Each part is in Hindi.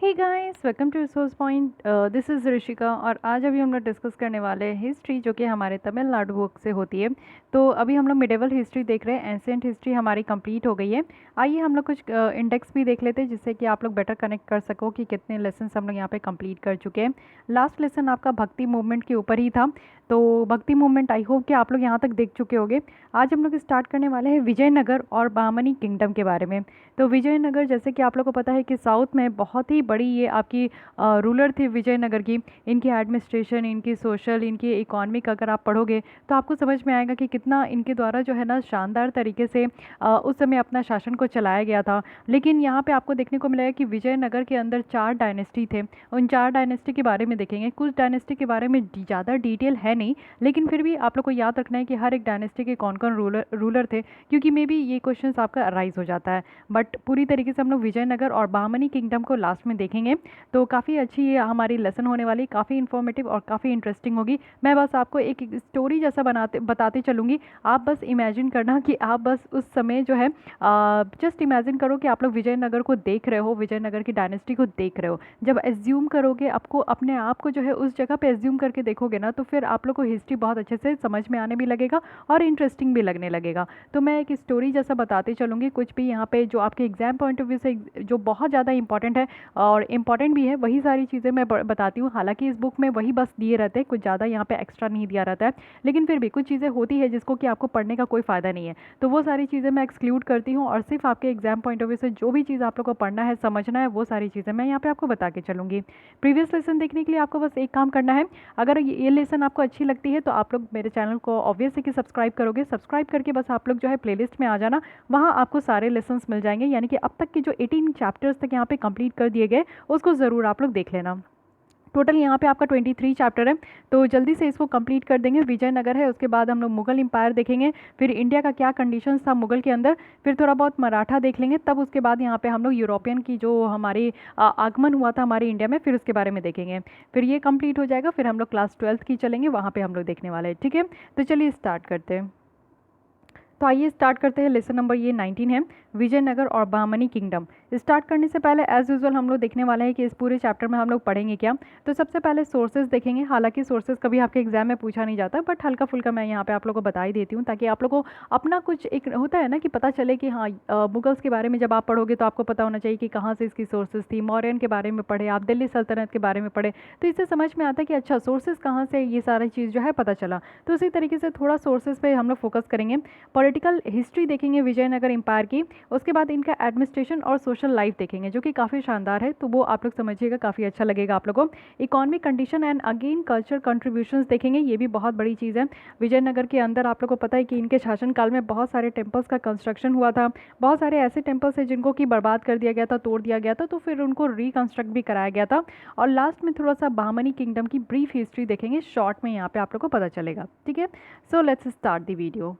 Hey guys, welcome to resource point. This is Rishika और आज अभी हम लोग डिस्कस करने वाले हैं हिस्ट्री, जो कि हमारे तमिलनाडु बुक से होती है। तो अभी हम लोग मिडेवल हिस्ट्री देख रहे हैं। एंशिएंट हिस्ट्री हमारी कंप्लीट हो गई है। आइए हम लोग कुछ इंडेक्स भी देख लेते हैं, जिससे कि आप लोग बेटर कनेक्ट कर सको कि कितने लेसन हम लोग यहाँ पे कंप्लीट कर चुके हैं। लास्ट लेसन आपका भक्ति मूवमेंट के ऊपर ही था। तो भक्ति मूवमेंट आई होप कि आप लोग यहाँ तक देख चुके होंगे। आज हम लोग स्टार्ट करने वाले हैं विजयनगर और बहमनी किंगडम के बारे में। तो विजयनगर, जैसे कि आप लोग को पता है कि साउथ में बहुत ही बड़ी ये आपकी रूलर थी विजयनगर की। इनकी एडमिनिस्ट्रेशन, इनकी सोशल, इनकी इकोनॉमिक अगर आप पढ़ोगे तो आपको समझ में आएगा कि कितना इनके द्वारा जो है ना शानदार तरीके से उस समय अपना शासन को चलाया गया था। लेकिन यहाँ पे आपको देखने को मिलेगा कि विजयनगर के अंदर 4 डायनेस्टी थे। उन 4 डायनेस्टी के बारे में देखेंगे। कुछ डायनेस्टी के बारे में ज़्यादा डिटेल है नहीं, लेकिन फिर भी आप लोग को याद रखना है कि हर एक डायनेस्टी के कौन कौन रूलर थे, क्योंकि मे बी ये क्वेश्चन आपका अराइज हो जाता है। बट पूरी तरीके से हम लोग विजयनगर और बहमनी किंगडम को लास्ट में देखेंगे। तो काफ़ी अच्छी ये हमारी लेसन होने वाली, काफ़ी इन्फॉर्मेटिव और काफ़ी इंटरेस्टिंग होगी। मैं बस आपको एक स्टोरी जैसा बताते चलूँगी। आप बस इमेजिन करना कि आप बस उस समय जो है जस्ट इमेजिन करो कि आप लोग विजयनगर को देख रहे हो, विजयनगर की डायनेस्टी को देख रहे हो। जब एज्यूम करोगे, आपको अपने आप को जो है उस जगह पे एज्यूम करके देखोगे ना, तो फिर आप लोग को हिस्ट्री बहुत अच्छे से समझ में आने भी लगेगा और इंटरेस्टिंग भी लगने लगेगा। तो मैं एक स्टोरी जैसा बताते चलूँगी। कुछ भी यहाँ पे जो आपके एग्जाम पॉइंट ऑफ व्यू से जो बहुत ज़्यादा इंपॉर्टेंट है और इम्पॉर्टेंट भी है, वही सारी चीज़ें मैं बताती हूँ। हालांकि इस बुक में वही बस दिए रहते हैं, कुछ ज़्यादा यहाँ पे एक्स्ट्रा नहीं दिया रहता है, लेकिन फिर भी कुछ चीज़ें होती है जिसको कि आपको पढ़ने का कोई फ़ायदा नहीं है। तो वो सारी चीज़ें मैं एक्सक्लूड करती हूँ और सिर्फ आपके एग्जाम पॉइंट ऑफ व्यू से जो भी चीज़ आप लोग को पढ़ना है, समझना है, वो सारी चीज़ें मैं यहाँ पे आपको बता के चलूँगी। प्रीवियस लेसन देखने के लिए आपको बस एक काम करना है। अगर ये लेसन आपको अच्छी लगती है तो आप लोग मेरे चैनल को ऑब्वियसली कि सब्सक्राइब करोगे। सब्सक्राइब करके बस आप लोग जो है प्लेलिस्ट में आ जाना, वहाँ आपको सारे लेसन्स मिल जाएंगे। यानी कि अब तक के जो 18 चैप्टर्स तक यहाँ पे कंप्लीट कर दिए गए, उसको ज़रूर आप लोग देख लेना। टोटल यहाँ पे आपका 23 चैप्टर है, तो जल्दी से इसको कंप्लीट कर देंगे। विजयनगर है, उसके बाद हम लोग मुगल एम्पायर देखेंगे, फिर इंडिया का क्या कंडीशंस था मुगल के अंदर, फिर थोड़ा बहुत मराठा देख लेंगे। तब उसके बाद यहाँ पे हम लोग यूरोपियन की जो हमारी आगमन हुआ था हमारे इंडिया में, फिर उसके बारे में देखेंगे। फिर ये कंप्लीट हो जाएगा, फिर हम लोग क्लास 12th की चलेंगे, वहाँ पर हम लोग देखने वाले हैं। ठीक है, तो चलिए स्टार्ट करते हैं। तो आइए स्टार्ट करते हैं। लेसन नंबर ये 19 है, विजयनगर और बहमनी किंगडम। स्टार्ट करने से पहले एज यूजुअल हम लोग देखने वाले हैं कि इस पूरे चैप्टर में हम लोग पढ़ेंगे क्या। तो सबसे पहले सोर्सेज देखेंगे। हालांकि सोर्सेज कभी आपके एग्जाम में पूछा नहीं जाता, बट हल्का फुल्का मैं यहाँ पे आप लोगों को बता ही देती हूँ, ताकि आप लोगों को अपना कुछ एक होता है ना कि पता चले कि हाँ, मुगल्स के बारे में जब आप पढ़ोगे तो आपको पता होना चाहिए कि कहाँ से इसकी सोर्सेज थी। मौर्यन के बारे में पढ़े आप, दिल्ली सल्तनत के बारे में पढ़े, तो इससे समझ में आता है कि अच्छा सोर्सेज कहाँ से ये सारी चीज़ जो है पता चला। तो उसी तरीके से थोड़ा सोर्सेज पे हम लोग फोकस करेंगे। पॉलिटिकल हिस्ट्री देखेंगे विजयनगर एम्पायर की, उसके बाद इनका एडमिनिस्ट्रेशन और सोशल लाइफ देखेंगे, जो कि काफ़ी शानदार है। तो वो आप लोग समझिएगा, काफ़ी अच्छा लगेगा आप लोगों को। Economic condition and again culture contributions देखेंगे, ये भी बहुत बड़ी चीज़ है। विजयनगर के अंदर आप लोग को पता है कि इनके शासनकाल में बहुत सारे टेम्पल्स का कंस्ट्रक्शन हुआ था। बहुत सारे ऐसे टेम्पल्स हैं जिनको कि बर्बाद कर दिया गया था, तोड़ दिया गया था, तो फिर उनको रिकंस्ट्रक्ट भी कराया गया था। और लास्ट में थोड़ा सा बहमनी किंगडम की ब्रीफ हिस्ट्री देखेंगे, शॉर्ट में यहाँ पे आप लोग को पता चलेगा। ठीक है, so let's start the video.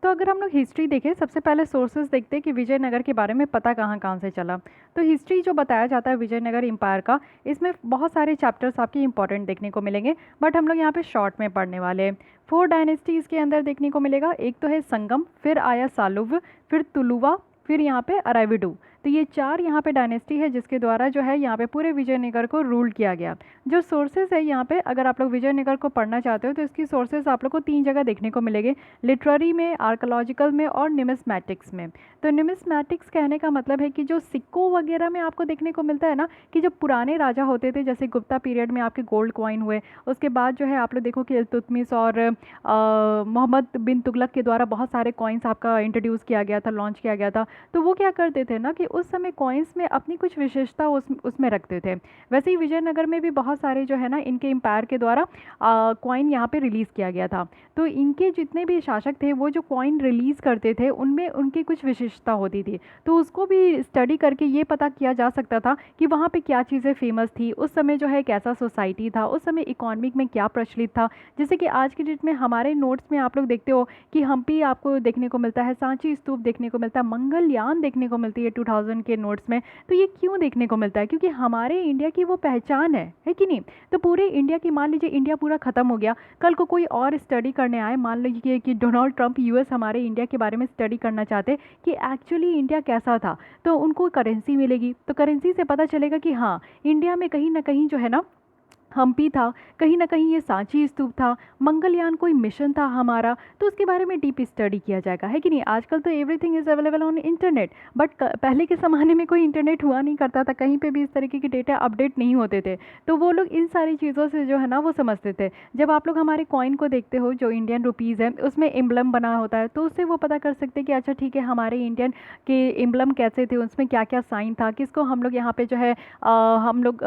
तो अगर हम लोग हिस्ट्री देखें, सबसे पहले सोर्सेज देखते हैं कि विजयनगर के बारे में पता कहाँ कहाँ से चला। तो हिस्ट्री जो बताया जाता है विजयनगर एम्पायर का, इसमें बहुत सारे चैप्टर्स आपके इंपॉर्टेंट देखने को मिलेंगे, बट हम लोग यहाँ पे शॉर्ट में पढ़ने वाले हैं। 4 डायनेस्टीज़ के अंदर देखने को मिलेगा। एक तो है संगम, फिर आया सालुव, फिर तुलुवा, फिर यहाँ पे अराविडू। तो ये 4 यहाँ पे डायनेस्टी है जिसके द्वारा जो है यहाँ पे पूरे विजयनगर को रूल किया गया। जो सोर्सेज है यहाँ पे, अगर आप लोग विजयनगर को पढ़ना चाहते हो तो इसकी सोर्सेज आप लोग को 3 जगह देखने को मिलेंगे, लिटरेरी में, आर्कोलॉजिकल में और निमिस्मैटिक्स में। तो निमिस्मैटिक्स कहने का मतलब है कि जो सिक्कों वगैरह में आपको देखने को मिलता है ना, कि जो पुराने राजा होते थे, जैसे गुप्ता पीरियड में आपके गोल्ड कॉइन हुए, उसके बाद जो है आप लोग देखो कि इल्तुतमिश और मोहम्मद बिन तुगलक के द्वारा बहुत सारे कॉइन्स आपका इंट्रोड्यूस किया गया था, लॉन्च किया गया था। तो वो क्या करते थे ना कि उस समय कॉइन्स में अपनी कुछ विशेषता उसमें रखते थे। वैसे ही विजयनगर में भी बहुत सारे जो है ना इनके एम्पायर के द्वारा कॉइन यहाँ पे रिलीज़ किया गया था। तो इनके जितने भी शासक थे, वो जो कॉइन रिलीज़ करते थे उनमें उनकी कुछ विशेषता होती थी। तो उसको भी स्टडी करके ये पता किया जा सकता था कि वहाँ पे क्या चीज़ें फेमस थी, उस समय जो है कैसा सोसाइटी था, उस समय इकोनॉमिक में क्या प्रचलित था। जैसे कि आज की डेट में हमारे नोट्स में आप लोग देखते हो कि हम्पी आपको देखने को मिलता है, सांची स्तूप देखने को मिलता है, मंगलयान देखने को मिलती है 1000 के नोट्स में। तो ये क्यों देखने को मिलता है? क्योंकि हमारे इंडिया की वो पहचान है कि नहीं? तो पूरे इंडिया की, मान लीजिए इंडिया पूरा ख़त्म हो गया, कल को कोई और स्टडी करने आए, मान लीजिए कि डोनाल्ड ट्रंप यूएस हमारे इंडिया के बारे में स्टडी करना चाहते कि एक्चुअली इंडिया कैसा था, तो उनको करेंसी मिलेगी, तो करेंसी से पता चलेगा कि हाँ, इंडिया में कहीं ना कहीं जो है ना हम्पी था, कहीं ना कहीं ये सांची स्तूप था, मंगलयान कोई मिशन था हमारा, तो उसके बारे में डीप स्टडी किया जाएगा, है कि नहीं? आजकल तो everything is available on internet, but पहले के ज़माने में कोई इंटरनेट हुआ नहीं करता था, कहीं पे भी इस तरीके के डेटा अपडेट नहीं होते थे, तो वो लोग इन सारी चीज़ों से जो है ना वो समझते थे। जब आप लोग हमारे कॉइन को देखते हो, जो इंडियन रुपीज़ है, उसमें एम्बलम बना होता है, तो उससे वो पता कर सकते हैं कि अच्छा ठीक है, हमारे इंडियन के एम्बलम कैसे थे, उसमें क्या क्या साइन था, किसको हम लोग यहाँ पे जो है हम लोग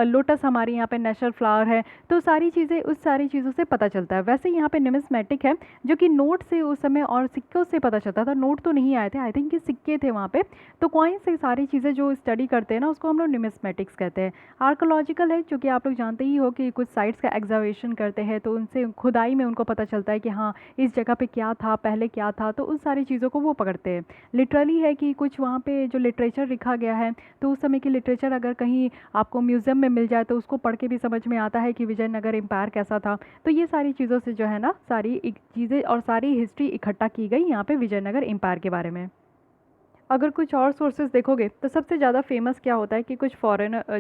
लोटस हमारे यहाँ पे नेशनल फ्लावर है, तो सारी चीज़ें उस सारी चीज़ों से पता चलता है। वैसे यहाँ पे न्यूमिस्मेटिक है जो कि नोट से उस समय और सिक्कों से पता चलता था, नोट तो नहीं आए थे, आई थिंक कि सिक्के थे वहाँ पे, तो कॉइन से सारी चीज़ें जो स्टडी करते हैं ना उसको हम लोग न्यूमिस्मेटिक्स कहते हैं। आर्कोलॉजिकल है, जो कि आप लोग जानते ही हो कि कुछ साइट्स का एग्जावेशन करते हैं, तो उनसे खुदाई में उनको पता चलता है कि हाँ इस जगह पे क्या था, पहले क्या था, तो उन सारी चीज़ों को वो पकड़ते हैं। लिटरली है कि कुछ वहाँ पे जो लिटरेचर लिखा गया है, तो उस समय की लिटरेचर अगर कहीं आपको म्यूज़ियम में मिल जाए तो उसको पढ़ के भी समझ में आता है कि विजयनगर एम्पायर कैसा था। तो ये सारी चीज़ों से जो है ना सारी चीज़ें और सारी हिस्ट्री इकट्ठा की गई यहाँ पे विजयनगर एम्पायर के बारे में। अगर कुछ और सोर्सेज देखोगे तो सबसे ज़्यादा फेमस क्या होता है कि कुछ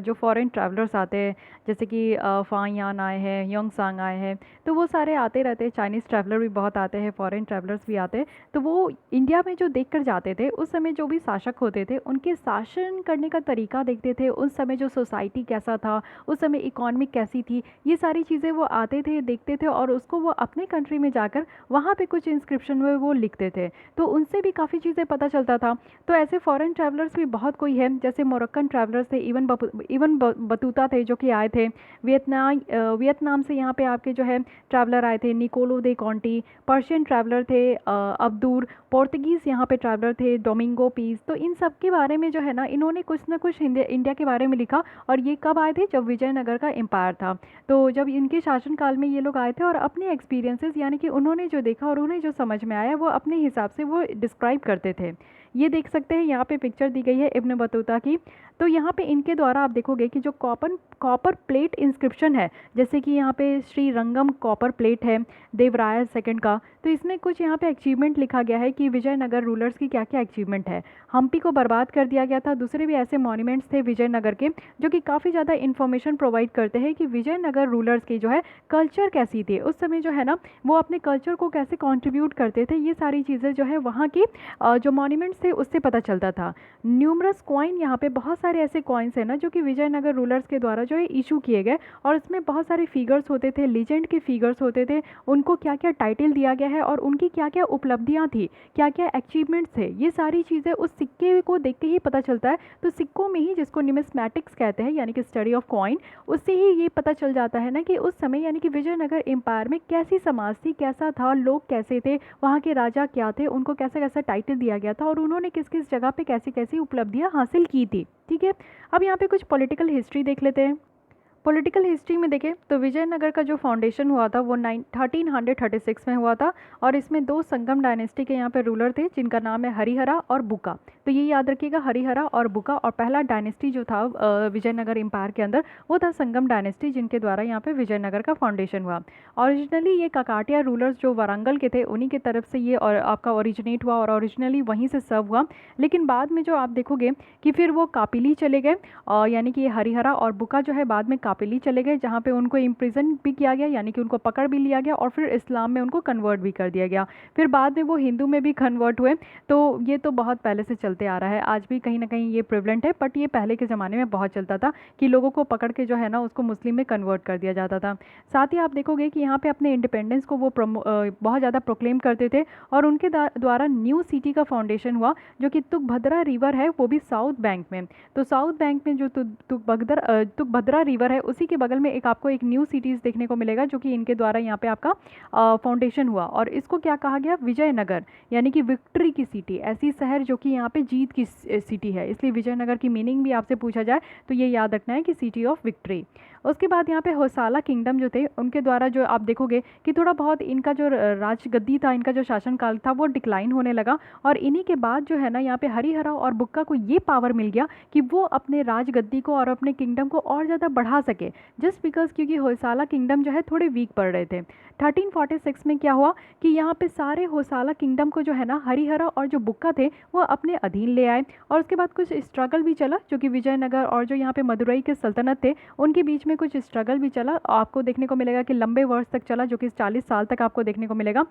जो फॉरेन ट्रैवलर्स आते हैं, जैसे कि फांग यान आए हैं, योंग सांग आए हैं, तो वो सारे आते रहते हैं। चाइनीज़ ट्रैवलर भी बहुत आते हैं, फॉरेन ट्रैवलर्स भी आते हैं, तो वो इंडिया में जो देख कर जाते थे, उस समय जो भी शासक होते थे उनके शासन करने का तरीका देखते थे, उस समय जो सोसाइटी कैसा था, उस समय इकॉनमी कैसी थी, ये सारी चीज़ें वो आते थे, देखते थे, और उसको वो अपने कंट्री में जाकर वहाँ पे कुछ इंस्क्रिप्शन में वो लिखते थे, तो उनसे भी काफ़ी चीज़ें पता चलता था। तो ऐसे फॉरेन ट्रैवलर्स भी बहुत कोई है, जैसे मोरक्कन ट्रैवलर्स थे, इवन बतूता थे जो कि आए थे वियतनाम से। यहाँ पे आपके जो है ट्रैवलर आए थे, निकोलो दे कॉन्टी। पर्शियन ट्रैवलर थे अब्दूर। पोर्तुगीज़ यहाँ पे ट्रैवलर थे, डोमिंगो पीस। तो इन सब के बारे में जो है ना इन्होंने कुछ ना कुछ इंडिया के बारे में लिखा, और ये कब आए थे? जब विजयनगर का एम्पायर था, तो जब इनके शासनकाल में ये लोग आए थे, और अपने एक्सपीरियंसेस यानी कि उन्होंने जो देखा और उन्हें जो समझ में आया वो अपने हिसाब से वो डिस्क्राइब करते थे। ये देख सकते हैं, यहाँ पे पिक्चर दी गई है इब्न बतूता की। तो यहाँ पे इनके द्वारा आप देखोगे कि जो कॉपर प्लेट इंस्क्रिप्शन है, जैसे कि यहाँ पे श्री रंगम कॉपर प्लेट है देवराय सेकंड का, तो इसमें कुछ यहाँ पे अचीवमेंट लिखा गया है कि विजयनगर रूलर्स की क्या क्या अचीवमेंट है। हम्पी को बर्बाद कर दिया गया था, दूसरे भी ऐसे मॉन्यूमेंट्स थे विजयनगर के जो कि काफ़ी ज़्यादा इन्फॉर्मेशन प्रोवाइड करते हैं कि विजयनगर रूलर्स की जो है कल्चर कैसी थी, उस समय जो है ना वो अपने कल्चर को कैसे कॉन्ट्रीब्यूट करते थे। ये सारी चीज़ें जो है वहाँ की जो मॉन्यूमेंट्स थे उससे पता चलता था। न्यूमरस कॉइन, यहाँ पे बहुत सारे ऐसे कॉइन्स हैं ना जो कि विजयनगर रूलर्स के द्वारा जो है इशू किए गए, और उसमें बहुत सारे फिगर्स होते थे, लीजेंड के फिगर्स होते थे, उनको क्या क्या टाइटल दिया गया है और उनकी क्या क्या उपलब्धियाँ थी, क्या क्या अचीवमेंट्स थे, ये सारी चीज़ें उस सिक्के को देख के ही पता चलता है। तो सिक्कों में ही, जिसको न्यूमिस्मैटिक्स कहते हैं यानी कि स्टडी ऑफ कॉइन, उससे ही ये पता चल जाता है ना कि उस समय यानी कि विजयनगर एम्पायर में कैसी समाज थी, कैसा था, लोग कैसे थे, वहाँ के राजा क्या थे, उनको कैसा कैसा टाइटल दिया गया था, और उन्होंने किस किस जगह पे कैसी कैसी उपलब्धियां हासिल की थी। ठीक है, अब यहाँ पे कुछ पॉलिटिकल हिस्ट्री देख लेते हैं। पॉलिटिकल हिस्ट्री में देखें तो विजयनगर का जो फाउंडेशन हुआ था वो 1336 में हुआ था, और इसमें दो संगम डायनेस्टी के यहाँ पे रूलर थे जिनका नाम है हरिहरा और बुका। तो ये याद रखिएगा, हरिहरा और बुका। और पहला डायनेस्टी जो था विजयनगर एम्पायर के अंदर वो था संगम डायनेस्टी, जिनके द्वारा यहाँ पे विजयनगर का फाउंडेशन हुआ। ओरिजिनली ये काकाटिया रूलर्स जो वारंगल के थे उन्हीं की तरफ से ये और आपका ओरिजिनेट हुआ, और ओरिजिनली वहीं से सर्व हुआ। लेकिन बाद में जो आप देखोगे कि फिर वो कापिली चले गए, और यानी कि ये हरिहरा और बुका जो है बाद में कापिली चले गए, जहाँ पे उनको इम्प्रिजन भी किया गया, यानी कि उनको पकड़ भी लिया गया, और फिर इस्लाम में उनको कन्वर्ट भी कर दिया गया। फिर बाद में वो हिंदू में भी कन्वर्ट हुए। तो ये तो बहुत पहले से चलते आ रहा है, आज भी कहीं ना कहीं ये प्रिवलेंट है, बट ये पहले के ज़माने में बहुत चलता था कि लोगों को पकड़ के जो है ना उसको मुस्लिम में कन्वर्ट कर दिया जाता था। साथ ही आप देखोगे कि यहाँ पे अपने इंडिपेंडेंस को वो बहुत ज़्यादा प्रोक्लेम करते थे, और उनके द्वारा न्यू सिटी का फाउंडेशन हुआ जो कि तुंगभद्रा रिवर है, वो भी साउथ बैंक में। तो साउथ बैंक में जो तुंगभद्रा रिवर है उसी के बगल में आपको एक न्यू सिटीज़ देखने को मिलेगा, जो कि इनके द्वारा यहाँ पे आपका फाउंडेशन हुआ, और इसको क्या कहा गया? विजयनगर, यानी कि विक्ट्री की सिटी, ऐसी शहर जो कि यहाँ पे जीत की सिटी है, इसलिए विजयनगर की मीनिंग भी आपसे पूछा जाए तो ये याद रखना है कि सिटी ऑफ विक्ट्री। उसके बाद यहाँ पे होसाला किंगडम जो थे उनके द्वारा जो आप देखोगे कि थोड़ा बहुत इनका जो राजगद्दी था, इनका जो शासनकाल था वो डिक्लाइन होने लगा। और इन्हीं के बाद जो है ना यहाँ पे हरिहरा और बुक्का को ये पावर मिल गया कि वो अपने राजगद्दी को और अपने किंगडम को और ज़्यादा बढ़ा सके, जस्ट बिकॉज क्योंकि होयसाला किंगडम जो है थोड़े वीक पड़ रहे थे। 1346 में क्या हुआ कि यहाँ पे सारे होयसाला किंगडम को जो है ना हरिहरा और जो बुक्का थे वो अपने अधीन ले आए। और उसके बाद कुछ स्ट्रगल भी चला, जो कि विजयनगर और जो यहाँ पे मदुरई के सल्तनत थे उनके बीच में कुछ स्ट्रगल भी चला। आपको देखने को मिलेगा कि लंबे वर्ष तक चला, जो कि 40 साल तक आपको देखने को मिलेगा।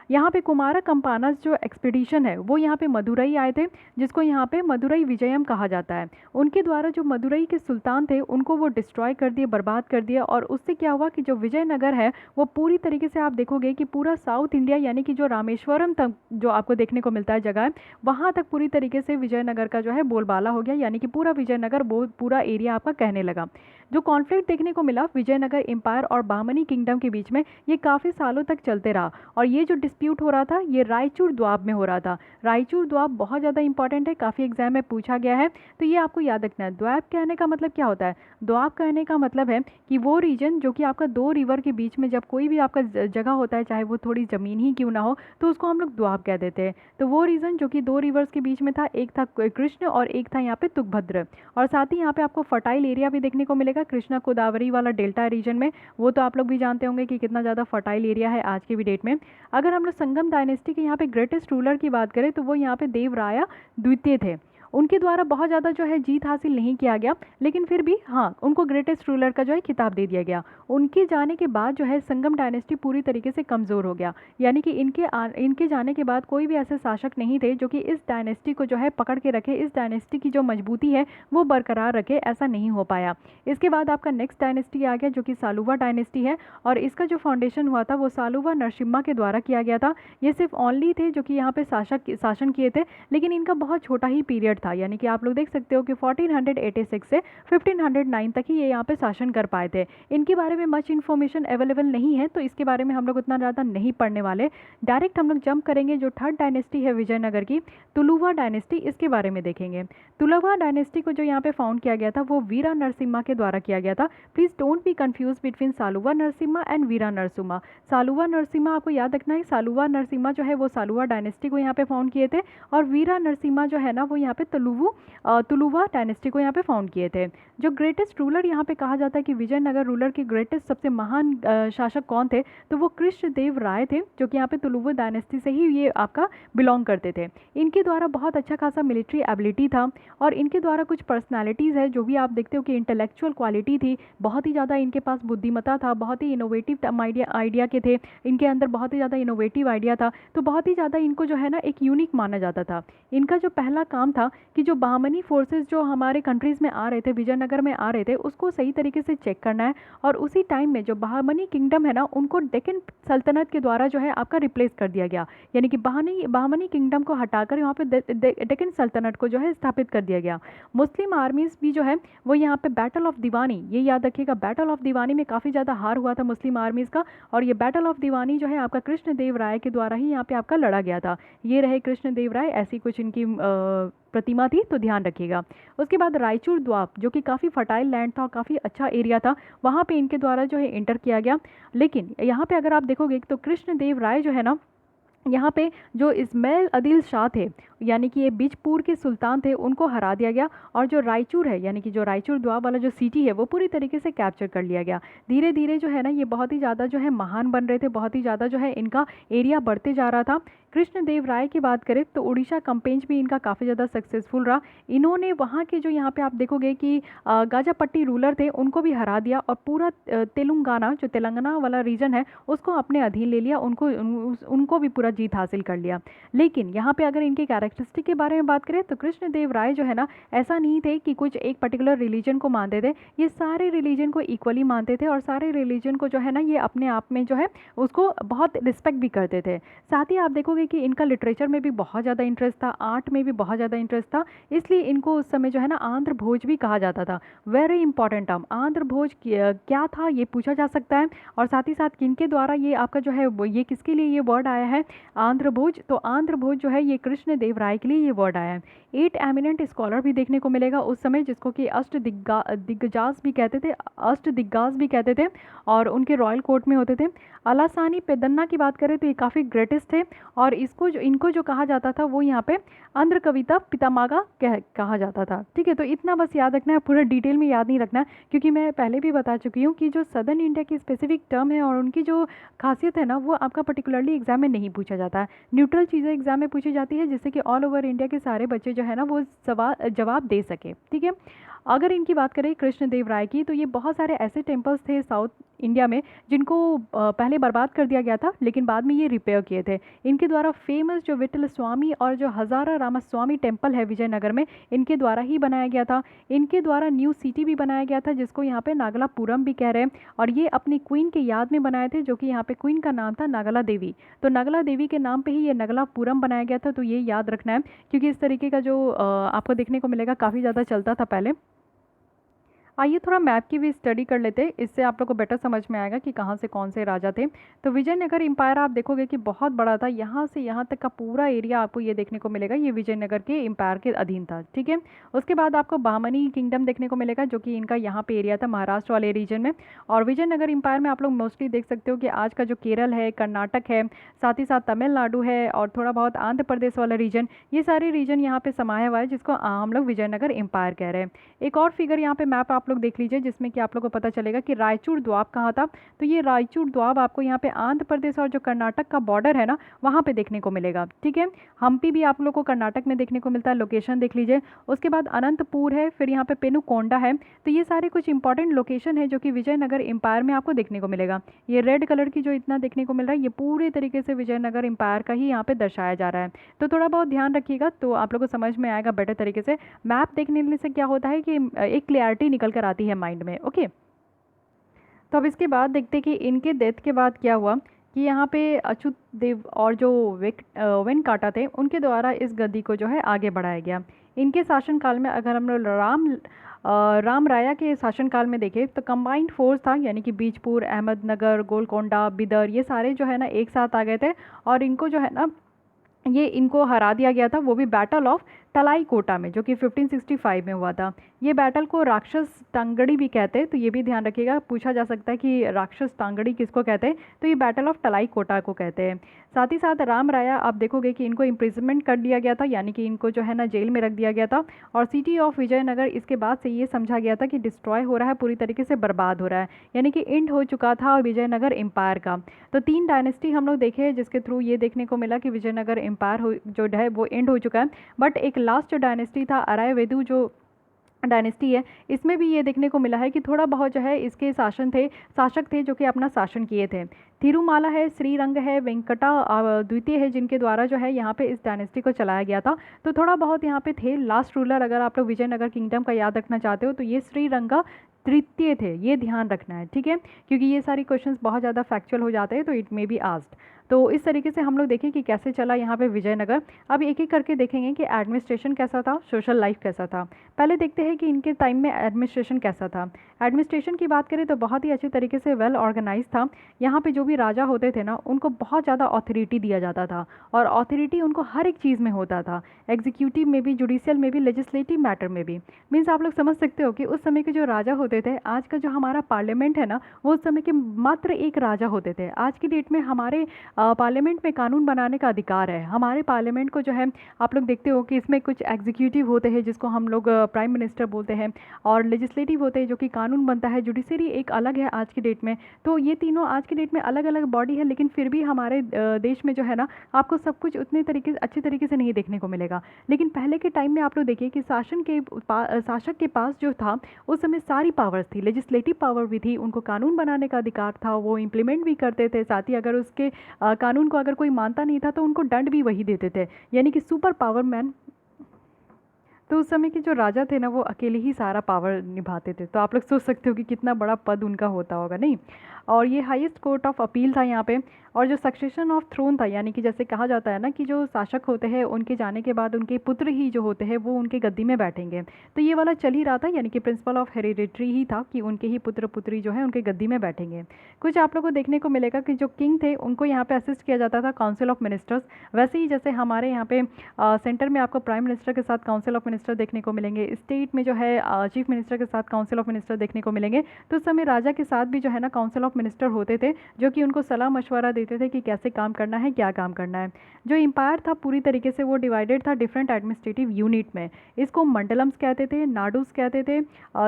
यहाँ पे कुमारा कंपानस जो एक्सपीडिशन है वो यहाँ पे मदुरई आए थे, जिसको यहाँ पे मदुरई विजयम कहा जाता है। उनके द्वारा जो मदुरई के सुल्तान थे उनको वो डिस्ट्रॉय कर दिए, बर्बाद कर दिया। और उससे क्या हुआ कि जो विजयनगर है वो पूरी तरीके से आप देखोगे कि पूरा साउथ इंडिया यानी कि जो रामेश्वरम तक जो आपको देखने को मिलता है जगह है, वहाँ तक पूरी तरीके से विजयनगर का जो है बोलबाला हो गया, यानी कि पूरा विजयनगर पूरा एरिया आपका कहने लगा। जो कॉन्फ्लिक्ट देखने को मिला विजयनगर एम्पायर और बामनी किंगडम के बीच में, ये काफ़ी सालों तक चलते रहा। और ये जो डिस्प्यूट हो रहा था ये रायचूर द्वाब में हो रहा था। रायचूर द्वाब बहुत ज़्यादा इंपॉर्टेंट है, काफ़ी एग्जाम में पूछा गया है, तो ये आपको याद रखना है। द्वाब कहने का मतलब क्या होता है? द्वाब कहने का मतलब है कि वो रीजन जो कि आपका दो रिवर के बीच में जब कोई भी आपका जगह होता है, चाहे वो थोड़ी ज़मीन ही क्यों ना हो, तो उसको हम लोग द्वाब कह देते हैं। तो वो रीजन जो कि दो रिवर्स के बीच में था, एक था कृष्ण और एक था यहाँ पे तुंगभद्र। और साथ ही यहाँ पे आपको फर्टाइल एरिया भी देखने को मिलेगा कृष्णा गोदावरी वाला डेल्टा रीजन में। वो तो आप लोग भी जानते होंगे कि कितना ज़्यादा फर्टाइल एरिया है आज की भी डेट में। अगर हम लोग संगम डायनेस्टी के यहाँ पे ग्रेटेस्ट रूलर की बात करें तो वो यहाँ पे देवराया द्वितीय थे। उनके द्वारा बहुत ज़्यादा जो है जीत हासिल नहीं किया गया, लेकिन फिर भी हाँ उनको ग्रेटेस्ट रूलर का जो है खिताब दे दिया गया। उनके जाने के बाद जो है संगम डायनेस्टी पूरी तरीके से कमज़ोर हो गया, यानी कि इनके जाने के बाद कोई भी ऐसे शासक नहीं थे जो कि इस डायनेस्टी को जो है पकड़ के रखे, इस डायनेस्टी की जो मजबूती है वो बरकरार रखे, ऐसा नहीं हो पाया। इसके बाद आपका नेक्स्ट डायनेस्टी आ गया जो कि सालुवा डायनेस्टी है, और इसका जो फाउंडेशन हुआ था वो सालुवा नरसिम्हा के द्वारा किया गया था। ये सिर्फ ओनली थे जो कि यहाँ पे शासन किए थे, लेकिन इनका बहुत छोटा ही पीरियड था, यानी कि आप लोग देख सकते हो कि 1486 से 1509 तक ही ये यहाँ पे शासन कर पाए थे। इनके बारे में मच इन्फॉर्मेशन अवेलेबल नहीं है, तो इसके बारे में हम लोग उतना ज़्यादा नहीं पढ़ने वाले। डायरेक्ट हम लोग जंप करेंगे जो थर्ड डायनेस्टी है विजयनगर की, तुलुवा डायनेस्टी, इसके बारे में देखेंगे। तुलुवा डायनेस्टी को जो यहाँ पे फाउंड किया गया था वो वीरा नरसिम्हा के द्वारा किया गया था। Please don't be confuse between Saluva Narasimha and Veera Narasimha. Saluva Narasimha आपको याद रखना है, सालुवा नरसिम्हा जो है वो सालुवा डायनेस्टी को यहाँ पे फाउंड किए थे, और वीरा नरसिम्हा जो है ना वो यहाँ पे तुलुवा डायनेस्टी को यहाँ पे फाउंड किए थे। जो ग्रेटेस्ट रूलर यहाँ पे कहा जाता है कि विजयनगर रूलर के ग्रेटेस्ट सबसे महान शासक कौन थे, तो वो कृष्णदेव राय थे, जो कि यहाँ पे तुलुवा डायनेस्टी से ही ये आपका बिलोंग करते थे। इनके द्वारा बहुत अच्छा खासा मिलिट्री एबिलिटी था, और इनके द्वारा कुछ पर्सनैलिटीज़ है जो भी आप देखते हो कि इंटेलेक्चुअल क्वालिटी थी, बहुत ही ज़्यादा इनके पास बुद्धिमत्ता था, बहुत ही इनोवेटिव आइडिया के थे, इनके अंदर बहुत ही ज़्यादा इनोवेटिव आइडिया था, तो बहुत ही ज़्यादा इनको जो है ना एक यूनिक माना जाता था। इनका जो पहला काम था कि जो बामनी फोर्सेस जो हमारे कंट्रीज़ में आ रहे थे, विजयनगर में आ रहे थे, उसको सही तरीके से चेक करना है। और उसी टाइम में जो बामनी किंगडम है ना उनको डेक्कन सल्तनत के द्वारा जो है आपका रिप्लेस कर दिया गया, यानी कि बामनी किंगडम को हटाकर वहाँ पे डेक्कन सल्तनत को जो है स्थापित कर दिया गया। मुस्लिम आर्मीज भी जो है वो यहाँ पे बैटल ऑफ दीवानी, ये याद रखिएगा, बैटल ऑफ दीवानी में काफ़ी ज़्यादा हार हुआ था मुस्लिम आर्मीज़ का, और ये बैटल ऑफ दीवानी जो है आपका कृष्णदेव राय के द्वारा ही यहाँ पे आपका लड़ा गया था। ये रहे कृष्णदेव राय, ऐसी कुछ इनकी प्रतिमा थी, तो ध्यान रखिएगा। उसके बाद रायचूर द्वाब जो कि काफ़ी फर्टाइल लैंड था और काफ़ी अच्छा एरिया था, वहाँ पे इनके द्वारा जो है इंटर किया गया। लेकिन यहाँ पे अगर आप देखोगे तो कृष्णदेव राय जो है ना, यहाँ पे जो इस्माइल आदिल शाह थे, यानी कि ये बीजपुर के सुल्तान थे, उनको हरा दिया गया, और जो रायचूर है यानी कि जो रायचूर द्वाब वाला जो सिटी है वो पूरी तरीके से कैप्चर कर लिया गया। धीरे धीरे जो है ना ये बहुत ही ज़्यादा जो है महान बन रहे थे, बहुत ही ज़्यादा जो है इनका एरिया बढ़ते जा रहा था। कृष्णदेव राय की बात करें तो उड़ीसा कंपेंज भी इनका काफ़ी ज़्यादा सक्सेसफुल रहा। इन्होंने वहाँ के जो यहाँ पे आप देखोगे कि गाजापट्टी रूलर थे उनको भी हरा दिया, और पूरा तेलंगाना जो तेलंगाना वाला रीजन है उसको अपने अधीन ले लिया, उनको भी पूरा जीत हासिल कर लिया। लेकिन यहाँ पे अगर इनके कैरेक्टरिस्टिक के बारे में बात करें तो कृष्णदेव राय जो है ना ऐसा नहीं थे कि कुछ एक पर्टिकुलर रिलीजन को मानते थे, ये सारे रिलीजन को इक्वली मानते थे, और सारे रिलीजन को जो है ना ये अपने आप में जो है उसको बहुत रिस्पेक्ट भी करते थे। साथ ही आप देखोगे कि इनका लिटरेचर में भी बहुत ज़्यादा इंटरेस्ट था, आर्ट में भी बहुत ज़्यादा इंटरेस्ट था, इसलिए इनको उस समय जो है ना आंध्र भोज भी कहा जाता था। वेरी इंपॉर्टेंट टर्म, आंध्र भोज क्या था ये पूछा जा सकता है। और साथ ही साथ किनके द्वारा ये आपका जो है ये किसके लिए ये वर्ड आया है, आंध्र भोज। तो आंध्र भोज जो है ये कृष्ण देव राय के लिए ये वर्ड आया है। 8 एमिनेंट स्कॉलर भी देखने को मिलेगा उस समय, जिसको कि दिग्गजास भी कहते थे, दिग्गज भी कहते थे, और उनके रॉयल कोर्ट में होते थे। अलासानी पेदन्ना की बात करें तो ये काफ़ी ग्रेटेस्ट थे, और इनको जो कहा जाता था वो यहाँ पे आंध्र कविता पितामह कहा जाता था। ठीक है, तो इतना बस याद रखना है, पूरा डिटेल में याद नहीं रखना, क्योंकि मैं पहले भी बता चुकी हूँ कि जो सदर्न इंडिया की स्पेसिफिक टर्म है और उनकी जो खासियत है ना, वो आपका पर्टिकुलरली एग्जाम में नहीं पूछा जाता है। न्यूट्रल चीज़ें एग्जाम में पूछी जाती है, जिससे कि ऑल ओवर इंडिया के सारे बच्चे जो है ना वो सवाल जवाब दे सके। ठीक है, अगर इनकी बात करें कृष्णदेव राय की, तो ये बहुत सारे ऐसे टेम्पल्स थे साउथ इंडिया में जिनको पहले बर्बाद कर दिया गया था, लेकिन बाद में ये रिपेयर किए थे। इनके द्वारा फेमस जो विठल स्वामी और जो हजारा रामास्वामी टेम्पल है विजयनगर में, इनके द्वारा ही बनाया गया था। इनके द्वारा न्यू सिटी भी बनाया गया था, जिसको यहाँ पे नागलापुरम भी कह रहे हैं, और ये अपनी क्वीन के याद में बनाए थे, जो कि यहाँ पे क्वीन का नाम था नागला देवी। तो नागला देवी के नाम पे ही ये नगलापुरम बनाया गया था, तो ये याद रखना है, क्योंकि इस तरीके का जो आपको देखने को मिलेगा काफ़ी ज़्यादा चलता था पहले। आइए थोड़ा मैप की भी स्टडी कर लेते हैं, इससे आप लोग को बेटर समझ में आएगा कि कहाँ से कौन से राजा थे। तो विजयनगर एम्पायर आप देखोगे कि बहुत बड़ा था, यहाँ से यहाँ तक का पूरा एरिया आपको ये देखने को मिलेगा, ये विजयनगर के एम्पायर के अधीन था। ठीक है, उसके बाद आपको बहमनी किंगडम देखने को मिलेगा, जो कि इनका यहाँ पे एरिया था महाराष्ट्र वाले रीजन में। और विजयनगर एम्पायर में आप लोग मोस्टली देख सकते हो कि आज का जो केरल है, कर्नाटक है, साथ ही साथ तमिलनाडु है, और थोड़ा बहुत आंध्र प्रदेश वाला रीजन, ये सारे रीजन यहाँ पे समाया हुआ है, जिसको हम लोग विजयनगर एम्पायर कह रहे हैं। एक और फिगर यहाँ पे मैप आप लोग देख लीजिए, जिसमें कि आप लोग को पता चलेगा कि रायचूर द्वाब कहाँ था। तो ये रायचूर द्वाब आपको यहाँ पे आंध्र प्रदेश और जो कर्नाटक का बॉर्डर है ना, वहाँ पे देखने को मिलेगा। ठीक है, हम्पी भी आप लोग को कर्नाटक में देखने को मिलता है, लोकेशन देख लीजिए। उसके बाद अनंतपुर है, फिर यहाँ पे पेनुकोंडा है। तो ये सारे कुछ इंपॉर्टेंट लोकेशन है जो कि विजयनगर एम्पायर में आपको देखने को मिलेगा। ये रेड कलर की जो इतना देखने को मिल रहा है, ये पूरे तरीके से विजयनगर एम्पायर का ही यहाँ पे दर्शाया जा रहा है। तो थोड़ा बहुत ध्यान रखिएगा, तो आप लोग को समझ में आएगा बेटर तरीके से। मैप देखने से क्या होता है कि एक क्लियरिटी निकल कर आती है माइंड में। ओके, तो अब इसके बाद देखते हैं कि इनके डेथ के बाद क्या हुआ, कि यहाँ पे अच्युत देव और जो वेनकाटा थे, उनके द्वारा इस गद्दी को जो है आगे बढ़ाया गया। इनके शासनकाल में अगर हम लोग राम राया के शासनकाल में देखें तो कंबाइंड फोर्स था, यानी कि बीजपुर, अहमदनगर, गोलकोंडा, बिदर, ये सारे जो है ना एक साथ आ गए थे, और इनको जो है ना ये इनको हरा दिया गया था, वो भी बैटल ऑफ तलाईकोटा में, जो कि 1565 में हुआ था। ये बैटल को राक्षस टांगड़ी भी कहते हैं, तो ये भी ध्यान रखिएगा, पूछा जा सकता है कि राक्षस टांगड़ी किसको कहते हैं, तो ये बैटल ऑफ तलाईकोटा को कहते हैं। साथ ही साथ राम राया आप देखोगे कि इनको इम्प्रिजनमेंट कर दिया गया था, यानी कि इनको जो है ना जेल में रख दिया गया था, और सिटी ऑफ विजयनगर इसके बाद से ये समझा गया था कि डिस्ट्रॉय हो रहा है, पूरी तरीके से बर्बाद हो रहा है, यानी कि एंड हो चुका था विजयनगर एम्पायर का। तो 3 डायनेस्टी हम लोग देखे हैं, जिसके थ्रू ये देखने को मिला कि विजयनगर एम्पायर जो है वो एंड हो चुका है। बट एक लास्ट जो डायनेस्टी था अरायवेदु जो डायनेस्टी है, इसमें भी ये देखने को मिला है कि थोड़ा बहुत जो है इसके शासक थे जो कि अपना शासन किए थे। थिरुमाला है, श्रीरंग है, वेंकटा द्वितीय है, जिनके द्वारा जो है यहाँ पे इस डायनेस्टी को चलाया गया था। तो थोड़ा बहुत यहाँ पे थे। लास्ट रूलर अगर आप लोग विजयनगर किंगडम का याद रखना चाहते हो तो ये श्रीरंगा तृतीय थे, ये ध्यान रखना है। ठीक है, क्योंकि ये सारी क्वेश्चंस बहुत ज़्यादा फैक्चुअल हो जाते हैं, तो इट मे बी आस्क्ड। तो इस तरीके से हम लोग देखें कि कैसे चला यहाँ पे विजयनगर। अब एक एक करके देखेंगे कि एडमिनिस्ट्रेशन कैसा था, सोशल लाइफ कैसा था। पहले देखते हैं कि इनके टाइम में एडमिनिस्ट्रेशन कैसा था। एडमिनिस्ट्रेशन की बात करें तो बहुत ही अच्छे तरीके से वेल ऑर्गेनाइज था। यहाँ पे जो भी राजा होते थे ना, उनको बहुत ज़्यादा ऑथोरिटी दिया जाता था, और ऑथोरिटी उनको हर एक चीज़ में होता था, एग्जीक्यूटिव में भी, जुडिशियल में भी, लेजिस्लेटिव मैटर में भी। मीन्स आप लोग समझ सकते हो कि उस समय के जो राजा होते थे, आज का जो हमारा पार्लियामेंट है ना, वो उस समय के मात्र एक राजा होते थे। आज की डेट में हमारे पार्लियामेंट में कानून बनाने का अधिकार है। हमारे पार्लियामेंट को जो है आप लोग देखते हो कि इसमें कुछ एग्जीक्यूटिव होते हैं जिसको हम लोग प्राइम मिनिस्टर बोलते हैं, और लेजिस्लेटिव होते हैं जो कि कानून बनता है, जुडिशरी एक अलग है आज की डेट में। तो ये तीनों आज की डेट में अलग अलग बॉडी है, लेकिन फिर भी हमारे देश में जो है ना आपको सब कुछ उतने तरीके से अच्छे तरीके से नहीं देखने को मिलेगा। लेकिन पहले के टाइम में आप लोग देखिए कि शासक के पास जो था उस समय सारी पावर्स थी, लेजिस्लेटिव पावर भी थी, उनको कानून बनाने का अधिकार था, वो इम्प्लीमेंट भी करते थे। साथ ही अगर उसके कानून को अगर कोई मानता नहीं था तो उनको दंड भी वही देते थे, यानी कि सुपर पावर मैन। तो उस समय के जो राजा थे ना, वो अकेले ही सारा पावर निभाते थे। तो आप लोग सोच सकते हो कि कितना बड़ा पद उनका होता होगा, नहीं। और ये हाईएस्ट कोर्ट ऑफ अपील था यहाँ पे। और जो सक्सेशन ऑफ थ्रोन था, यानी कि जैसे कहा जाता है ना कि जो शासक होते हैं उनके जाने के बाद उनके पुत्र ही जो होते हैं वो उनके गद्दी में बैठेंगे। तो ये वाला चल ही रहा था, यानी कि प्रिंसिपल ऑफ हेरिडिटरी ही था कि उनके ही पुत्र पुत्री जो है उनके गद्दी में बैठेंगे। कुछ आप लोगों को देखने को मिलेगा कि जो किंग थे उनको यहाँ पे असिस्ट किया जाता था काउंसिल ऑफ मिनिस्टर्स। वैसे ही जैसे हमारे यहाँ पे सेंटर में आपको प्राइम मिनिस्टर के साथ काउंसिल ऑफ मिनिस्टर देखने को मिलेंगे, स्टेट में जो है चीफ मिनिस्टर के साथ काउंसिल ऑफ मिनिस्टर देखने को मिलेंगे। तो उस समय राजा के साथ भी जो है ना काउंसिल ऑफ मिनिस्टर होते थे, जो कि उनको सलाह मशवरा देते थे कि कैसे काम करना है, क्या काम करना है। जो एम्पायर था पूरी तरीके से वो डिवाइडेड था डिफरेंट एडमिनिस्ट्रेटिव यूनिट में। इसको मंडलम्स कहते थे, नाडुस कहते थे,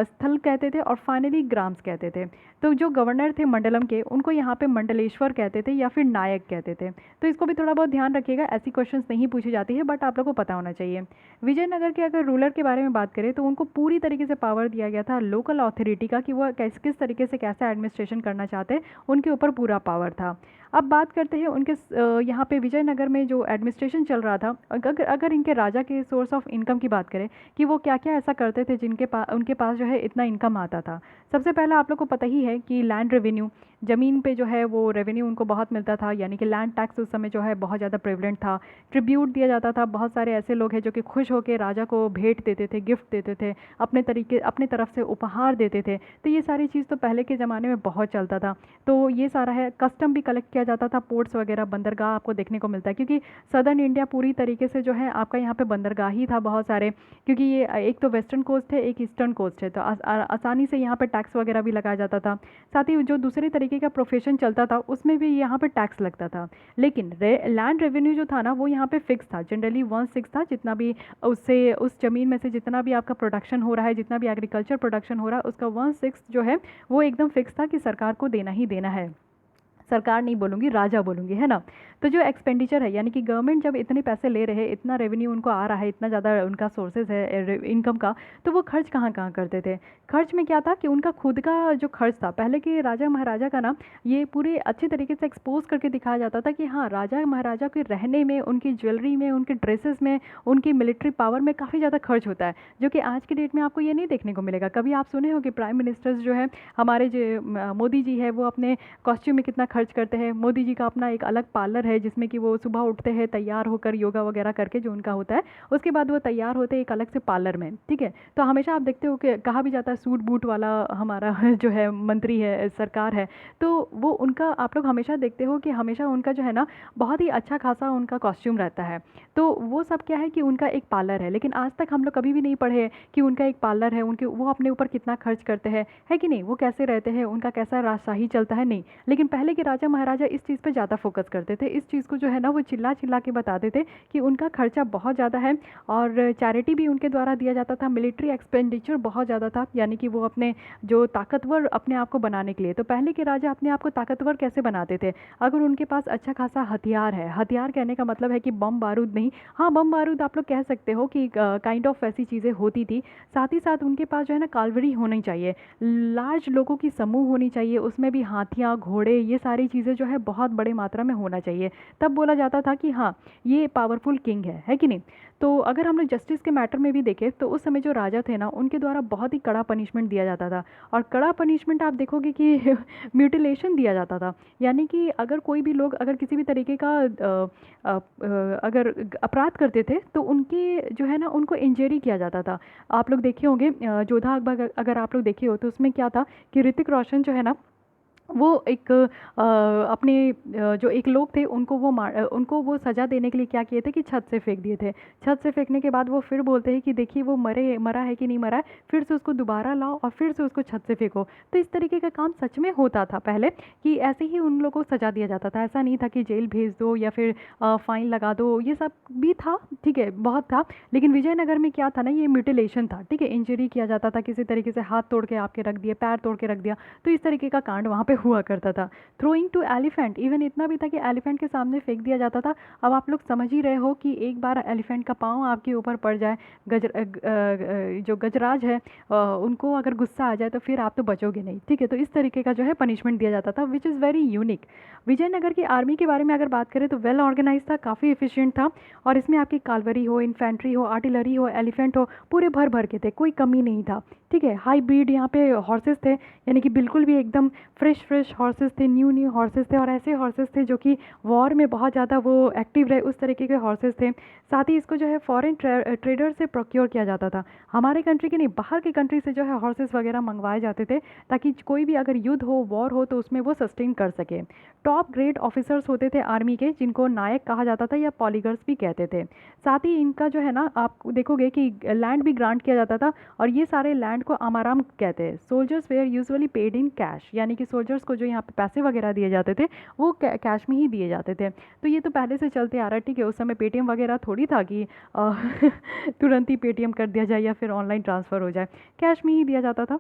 स्थल कहते थे और फाइनली ग्राम्स कहते थे। तो जो गवर्नर थे मंडलम के उनको यहाँ पे मंडलेश्वर कहते थे या फिर नायक कहते थे। तो इसको भी थोड़ा बहुत ध्यान रखिएगा, ऐसी क्वेश्चंस नहीं पूछी जाती है बट आप लोगों को पता होना चाहिए। विजयनगर के अगर रूलर के बारे में बात करें तो उनको पूरी तरीके से पावर दिया गया था लोकल अथॉरिटी का कि वो किस तरीके से कैसा एडमिनिस्ट्रेशन करना चाहते हैं, उनके ऊपर पूरा पावर था। अब बात करते हैं उनके यहाँ पे विजयनगर में जो एडमिनिस्ट्रेशन चल रहा था, अगर इनके राजा के सोर्स ऑफ इनकम की बात करें कि वो क्या क्या ऐसा करते थे उनके पास जो है इतना इनकम आता था। सबसे पहला आप लोग को पता ही है कि लैंड रेवेन्यू, ज़मीन पे जो है वो रेवेन्यू उनको बहुत मिलता था, यानी कि लैंड टैक्स उस समय जो है बहुत ज़्यादा प्रेवलेंट था। ट्रिब्यूट दिया जाता था, बहुत सारे ऐसे लोग हैं जो कि खुश होकर राजा को भेंट देते थे, गिफ्ट देते थे, अपने तरफ से उपहार देते थे। तो ये सारी चीज़ तो पहले के ज़माने में बहुत चलता था। तो ये सारा है। कस्टम भी कलेक्ट किया जाता था, पोर्ट्स वगैरह, बंदरगाह आपको देखने को मिलता है, क्योंकि सदर्न इंडिया पूरी तरीके से जो है आपका यहाँ पे बंदरगाह ही था बहुत सारे, क्योंकि ये एक तो वेस्टर्न कोस्ट है, एक ईस्टर्न कोस्ट है, तो आसानी से यहाँ पे टैक्स वगैरह भी लगाया जाता था। साथ ही जो दूसरे तरीके का प्रोफेशन चलता था उसमें भी यहाँ पे टैक्स लगता था। लेकिन लैंड रेवेन्यू जो था ना वो यहाँ पे फिक्स था, जनरली 1/6 था, जितना भी उससे उस ज़मीन में से जितना भी आपका प्रोडक्शन हो रहा है, जितना भी एग्रीकल्चर प्रोडक्शन हो रहा है उसका 1/6 जो है वो एकदम फिक्स था कि सरकार को देना ही देना है। सरकार नहीं बोलूँगी, राजा बोलूँगी, है ना। तो जो एक्सपेंडिचर है, यानी कि गवर्नमेंट जब इतने पैसे ले रहे हैं, इतना रेवेन्यू उनको आ रहा है, इतना ज़्यादा उनका सोर्सेज है इनकम का, तो वो खर्च कहाँ कहाँ करते थे। खर्च में क्या था कि उनका खुद का जो खर्च था, पहले के राजा महाराजा का ना ये पूरे अच्छे तरीके से एक्सपोज करके दिखाया जाता था कि हाँ, राजा महाराजा के रहने में, उनकी ज्वेलरी में, उनके ड्रेसेस में, उनकी मिलिट्री पावर में काफ़ी ज़्यादा खर्च होता है, जो कि आज की डेट में आपको ये नहीं देखने को मिलेगा। कभी आप सुने हो कि प्राइम मिनिस्टर्स जो है हमारे जो मोदी जी है वो अपने कॉस्ट्यूम में कितना खर्च करते हैं। मोदी जी का अपना एक अलग पार्लर है जिसमें कि वो सुबह उठते हैं तैयार होकर, योगा वगैरह करके जो उनका होता है, उसके बाद वो तैयार होते हैं एक अलग से पार्लर में, ठीक है। तो हमेशा आप देखते हो कि कहा भी जाता है सूट बूट वाला हमारा जो है मंत्री है, सरकार है, तो वो उनका आप लोग हमेशा देखते हो कि हमेशा उनका जो है ना बहुत ही अच्छा खासा उनका कॉस्ट्यूम रहता है। तो वो सब क्या है कि उनका एक पार्लर है, लेकिन आज तक हम लोग कभी भी नहीं पढ़े कि उनका एक पार्लर है, उनके वो अपने ऊपर कितना खर्च करते हैं, है कि नहीं, वो कैसे रहते हैं, उनका कैसा राजशाही चलता है, नहीं। लेकिन पहले के राजा महाराजा इस चीज़ पे ज़्यादा फोकस करते थे, इस चीज़ को जो है ना वो चिल्ला चिल्ला के बताते थे कि उनका खर्चा बहुत ज़्यादा है, और चैरिटी भी उनके द्वारा दिया जाता था, मिलिट्री एक्सपेंडिचर बहुत ज़्यादा था, यानी कि वो अपने जो ताकतवर अपने आप को बनाने के लिए, तो पहले के राजा अपने आप को ताकतवर कैसे बनाते थे, अगर उनके पास अच्छा खासा हथियार है, हथियार कहने का मतलब है कि बम बारूद नहीं, हाँ बम बारूद आप लोग कह सकते हो कि काइंड ऑफ वैसी चीज़ें होती थी। साथ ही साथ उनके पास जो है ना काल्वरी होनी चाहिए, लार्ज लोगों की समूह होनी चाहिए, उसमें भी हाथियाँ, घोड़े, ये सारी चीज़ें जो है बहुत बड़े मात्रा में होना चाहिए, तब बोला जाता था कि हाँ ये पावरफुल किंग है कि नहीं। तो अगर हम लोग जस्टिस के मैटर में भी देखें तो उस समय जो राजा थे ना उनके द्वारा बहुत ही कड़ा पनिशमेंट दिया जाता था, और कड़ा पनिशमेंट आप देखोगे कि म्यूटिलेशन दिया जाता था, यानी कि अगर कोई भी लोग अगर किसी भी तरीके का अगर अपराध करते थे तो उनके जो है ना उनको इंजरी किया जाता था। आप लोग देखे होंगे जोधा अकबर अगर आप लोग देखे हो तो उसमें क्या था कि ऋतिक रोशन जो है ना वो एक अपने जो एक लोग थे उनको वो सज़ा देने के लिए क्या किए थे कि छत से फेंक दिए थे। छत से फेंकने के बाद वो फिर बोलते हैं कि देखिए वो मरा है कि नहीं मरा है, फिर से उसको दोबारा लाओ और फिर से उसको छत से फेंको। तो इस तरीके का काम सच में होता था पहले, कि ऐसे ही उन लोगों को सज़ा दिया जाता था, ऐसा नहीं था कि जेल भेज दो या फिर फ़ाइन लगा दो, ये सब भी था, ठीक है, बहुत था। लेकिन विजयनगर में क्या था ना, ये म्यूटिलेशन था, ठीक है, इंजरी किया जाता था, किसी तरीके से हाथ तोड़ के आपके रख दिए, पैर तोड़ के रख दिया, तो इस तरीके का कांड वहाँ पे हुआ करता था। थ्रोइंग टू एलिफेंट, इवन इतना भी था कि एलिफेंट के सामने फेंक दिया जाता था। अब आप लोग समझ ही रहे हो कि एक बार एलिफेंट का पाँव आपके ऊपर पड़ जाए, जो गजराज है उनको अगर गुस्सा आ जाए तो फिर आप तो बचोगे नहीं, ठीक है। तो इस तरीके का जो है पनिशमेंट दिया जाता था, which is very unique. Vijayanagara की आर्मी के बारे में अगर बात करें तो वेल ऑर्गेनाइज था, काफ़ी एफिशिएंट था, और इसमें आपकी काल्वरी हो, इन्फेंट्री हो, आर्टिलरी हो, एलिफेंट हो, पूरे भर भर के थे, कोई कमी नहीं था, ठीक है। हाई ब्रीड यहाँ पे हॉर्सेस थे, यानी कि बिल्कुल भी एकदम फ्रेश फ्रेश हॉर्सेस थे, न्यू न्यू हॉर्सेस थे, और ऐसे हॉर्सेस थे जो कि वॉर में बहुत ज़्यादा वो एक्टिव रहे, उस तरीके के हॉर्सेस थे। साथ ही इसको जो है फॉरेन ट्रेडर से प्रोक्योर किया जाता था, हमारे कंट्री के नहीं, बाहर की कंट्री से जो है हॉर्सेस वगैरह मंगवाए जाते थे, ताकि कोई भी अगर युद्ध हो, वॉर हो, तो उसमें वो सस्टेन कर सके। टॉप ग्रेड ऑफिसर्स होते थे आर्मी के, जिनको नायक कहा जाता था या पॉलीगर्स भी कहते थे। साथ ही इनका जो है ना, आप देखोगे कि लैंड भी ग्रांट किया जाता था, और ये सारे लैंड को अमाराम कहते हैं। Soldiers were usually paid in cash, यानी कि सोल्जर्स को जो यहाँ पे पैसे वगैरह दिए जाते थे वो कैश में ही दिए जाते थे। तो ये तो पहले से चलते आ रहा है, ठीक है। उस समय पेटीएम वगैरह थोड़ी था कि तुरंत ही पेटीएम कर दिया जाए या फिर ऑनलाइन ट्रांसफ़र हो जाए, कैश में ही दिया जाता था।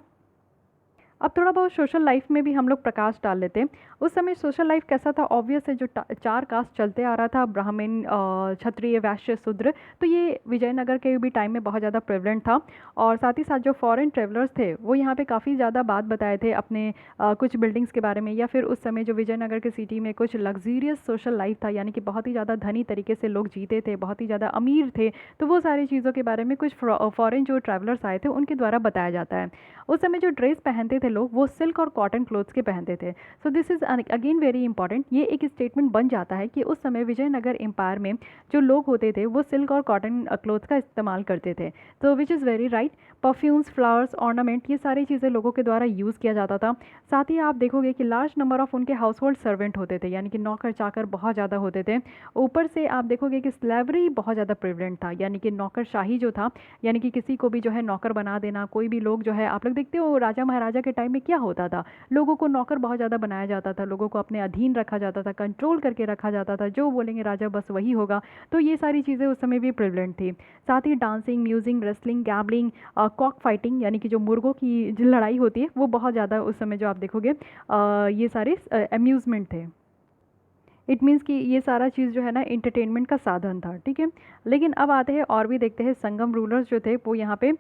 अब थोड़ा बहुत सोशल लाइफ में भी हम लोग प्रकाश डाल लेते हैं। उस समय सोशल लाइफ कैसा था, ऑब्वियस है, जो चार कास्ट चलते आ रहा था, ब्राह्मण, क्षत्रिय, वैश्य, शूद्र, तो ये विजयनगर के भी टाइम में बहुत ज़्यादा प्रेवलेंट था। और साथ ही साथ जो फॉरेन ट्रेवलर्स थे वो यहाँ पे काफ़ी ज़्यादा बात बताए थे अपने कुछ बिल्डिंग्स के बारे में, या फिर उस समय जो विजयनगर के सिटी में कुछ लग्जीरियस सोशल लाइफ था, यानी कि बहुत ही ज़्यादा धनी तरीके से लोग जीते थे, बहुत ही ज़्यादा अमीर थे। तो वो सारी चीज़ों के बारे में कुछ फॉरेन जो ट्रैवलर्स आए थे उनके द्वारा बताया जाता है। उस समय जो ड्रेस पहनते थे लोग, वो सिल्क और कॉटन क्लोथ्स के पहनते थे। So this is again very important. ये एक स्टेटमेंट बन जाता है कि उस समय विजयनगर एम्पायर में जो लोग होते थे वो सिल्क और कॉटन क्लोथ्स का इस्तेमाल करते थे। तो विच is very right. Perfumes, flowers, ornament, ये सारी चीज़ें लोगों के द्वारा यूज़ किया जाता था। साथ ही आप देखोगे कि लार्ज नंबर ऑफ उनके हाउस होल्ड सर्वेंट होते थे, यानी कि नौकर चाकर बहुत ज़्यादा होते थे। ऊपर से आप देखोगे कि स्लेवरी बहुत ज़्यादा प्रिवलेंट था, यानी कि नौकरशाही जो था, यानी कि किसी को भी जो है नौकर बना देना। कोई भी लोग जो है, आप लोग देखते हो राजा महाराजा के टाइम में क्या होता था, लोगों को नौकर बहुत ज़्यादा बनाया जाता था, लोगों को अपने अधीन रखा जाता था, कंट्रोल करके रखा जाता था, जो बोलेंगे राजा बस वही होगा। तो ये सारी चीज़ें उस समय भी प्रिवलेंट थी। साथ ही dancing, music, wrestling, gambling, cock fighting, यानी कि जो मुर्गों की जो लड़ाई होती है वो बहुत ज़्यादा उस समय जो आप देखोगे ये सारे अम्यूज़मेंट थे। इट मीन्स कि ये सारा चीज़ जो है ना एंटरटेनमेंट का साधन था, ठीक है। लेकिन अब आते हैं और भी देखते हैं, संगम रूलर्स जो थे वो यहाँ पे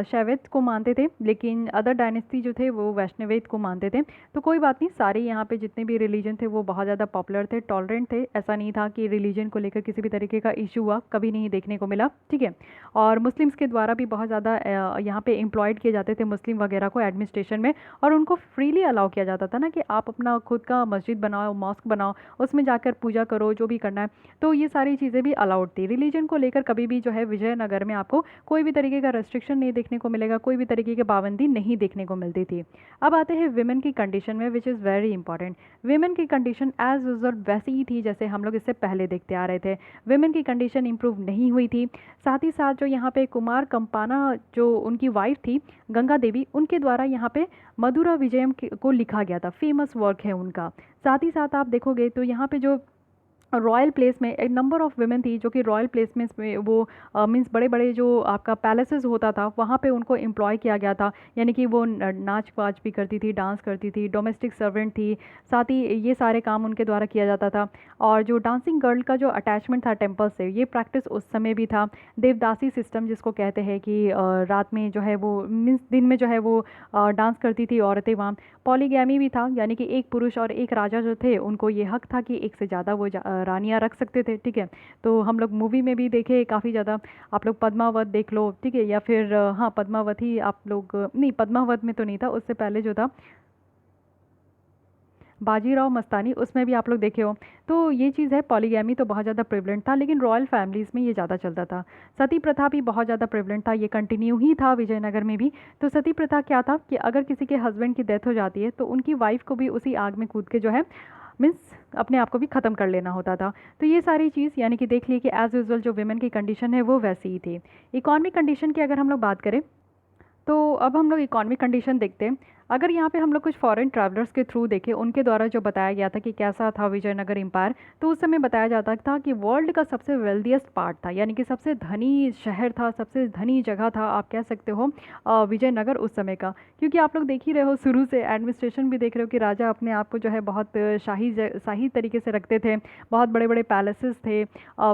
शैवैत को मानते थे, लेकिन अदर डायनेस्टी जो थे वो वैष्णवेद को मानते थे। तो कोई बात नहीं, सारे यहाँ पे जितने भी रिलीजन थे वो बहुत ज़्यादा पॉपुलर थे, टॉलरेंट थे। ऐसा नहीं था कि रिलीजन को लेकर किसी भी तरीके का इशू हुआ, कभी नहीं देखने को मिला, ठीक है। और मुस्लिम्स के द्वारा भी बहुत ज़्यादा यहाँ पे एम्प्लॉयड किए जाते थे मुस्लिम वगैरह को एडमिनिस्ट्रेशन में, और उनको फ्रीली अलाउ किया जाता था ना कि आप अपना खुद का मस्जिद बनाओ, मॉस्क बनाओ, उसमें जाकर पूजा करो, जो भी करना है। तो ये सारी चीज़ें भी अलाउड थी। रिलीजन को लेकर कभी भी जो है विजयनगर में आपको कोई भी तरीके का रेस्ट्रिक्शन नहीं देखने को मिलेगा, कोई भी तरीके की पाबंदी नहीं देखने को मिलती थी। अब आते हैं विमेन की कंडीशन में, विच इज़ वेरी इंपॉर्टेंट। विमेन की कंडीशन एज यूजुअल वैसी ही थी जैसे हम लोग इससे पहले देखते आ रहे थे। विमेन की कंडीशन इंप्रूव नहीं हुई थी। साथ ही साथ जो यहाँ पे कुमार कंपाना जो उनकी वाइफ थी गंगा देवी, उनके द्वारा यहाँ पे मधुरा विजयम को लिखा गया था, फेमस वर्क है उनका। साथ ही साथ आप देखोगे तो यहाँ पे जो रॉयल प्लेस में एक नंबर ऑफ़ वुमेन थी जो कि रॉयल प्लेसमेंट्स में वो मीन्स बड़े बड़े जो आपका पैलेसेस होता था वहाँ पे उनको एम्प्लॉय किया गया था, यानी कि वो नाच वाच भी करती थी, डांस करती थी, डोमेस्टिक सर्वेंट थी। साथ ही ये सारे काम उनके द्वारा किया जाता था। और जो डांसिंग गर्ल का जो अटैचमेंट था टेम्पल से, ये प्रैक्टिस उस समय भी था। देवदासी सिस्टम जिसको कहते हैं कि रात में जो है वो मीन्स दिन में जो है वो डांस करती थी औरतें वहाँ। पॉलीगैमी भी था, यानी कि एक पुरुष और एक राजा जो थे उनको ये हक था कि एक से ज़्यादा वो रानियाँ रख सकते थे, ठीक है। तो हम लोग मूवी में भी देखे काफ़ी ज़्यादा, आप लोग पद्मावत देख लो, ठीक है, या फिर हाँ पद्मावत ही आप लोग, नहीं पद्मावत में तो नहीं था, उससे पहले जो था बाजीराव मस्तानी, उसमें भी आप लोग देखे हो। तो ये चीज़ है, पॉलीगैमी तो बहुत ज़्यादा प्रिवलेंट था, लेकिन रॉयल फैमिलीज़ में ये ज़्यादा चलता था। सती प्रथा भी बहुत ज़्यादा प्रिवलेंट था, ये कंटिन्यू ही था विजयनगर में भी। तो सती प्रथा क्या था कि अगर किसी के हस्बैंड की डेथ हो जाती है तो उनकी वाइफ को भी उसी आग में कूद के जो है मीन्स अपने आप को भी ख़त्म कर लेना होता था। तो ये सारी चीज़ यानी कि देख लिए कि एज़ यूजुअल जो विमेन की कंडीशन है वो वैसी ही थी। इकॉनमिक कंडीशन की अगर हम लोग बात करें तो अब हम लोग इकॉनमिक कंडीशन देखते हैं। अगर यहाँ पे हम लोग कुछ फॉरेन ट्रैवलर्स के थ्रू देखें, उनके द्वारा जो बताया गया था कि कैसा था विजयनगर एम्पायर, तो उस समय बताया जाता था कि वर्ल्ड का सबसे वेल्दिएस्ट पार्ट था, यानी कि सबसे धनी शहर था, सबसे धनी जगह था, आप कह सकते हो विजयनगर उस समय का। क्योंकि आप लोग देख ही रहे हो, शुरू से एडमिनिस्ट्रेशन भी देख रहे हो कि राजा अपने आप को जो है बहुत शाही तरीके से रखते थे, बहुत बड़े बड़े पैलेसेस थे,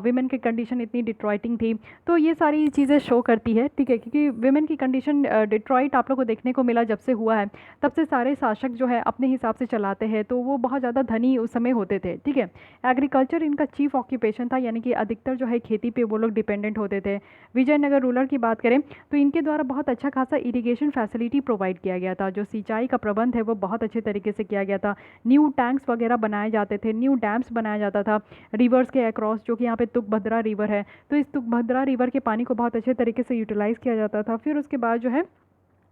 विमेन की कंडीशन इतनी डिट्रॉइटिंग थी। तो ये सारी चीज़ें शो करती है, ठीक है, क्योंकि विमेन की कंडीशन डिट्रॉइट आप लोग को देखने को मिला जब से हुआ है। तब से सारे शासक जो है अपने हिसाब से चलाते हैं, तो वो बहुत ज़्यादा धनी उस समय होते थे, ठीक है। एग्रीकल्चर इनका चीफ ऑक्यूपेशन था, यानी कि अधिकतर जो है खेती पे वो लोग डिपेंडेंट होते थे। विजयनगर रूलर की बात करें तो इनके द्वारा बहुत अच्छा खासा इरिगेशन फैसिलिटी प्रोवाइड किया गया था। जो सिंचाई का प्रबंध है वो बहुत अच्छे तरीके से किया गया था। न्यू टैंक्स वगैरह बनाए जाते थे, न्यू डैम्स बनाया जाता था रिवर्स के अक्रॉस, जो कि यहाँ पे तुंगभद्रा रिवर है, तो इस तुंगभद्रा रिवर के पानी को बहुत अच्छे तरीके से यूटिलाइज़ किया जाता था। फिर उसके बाद जो है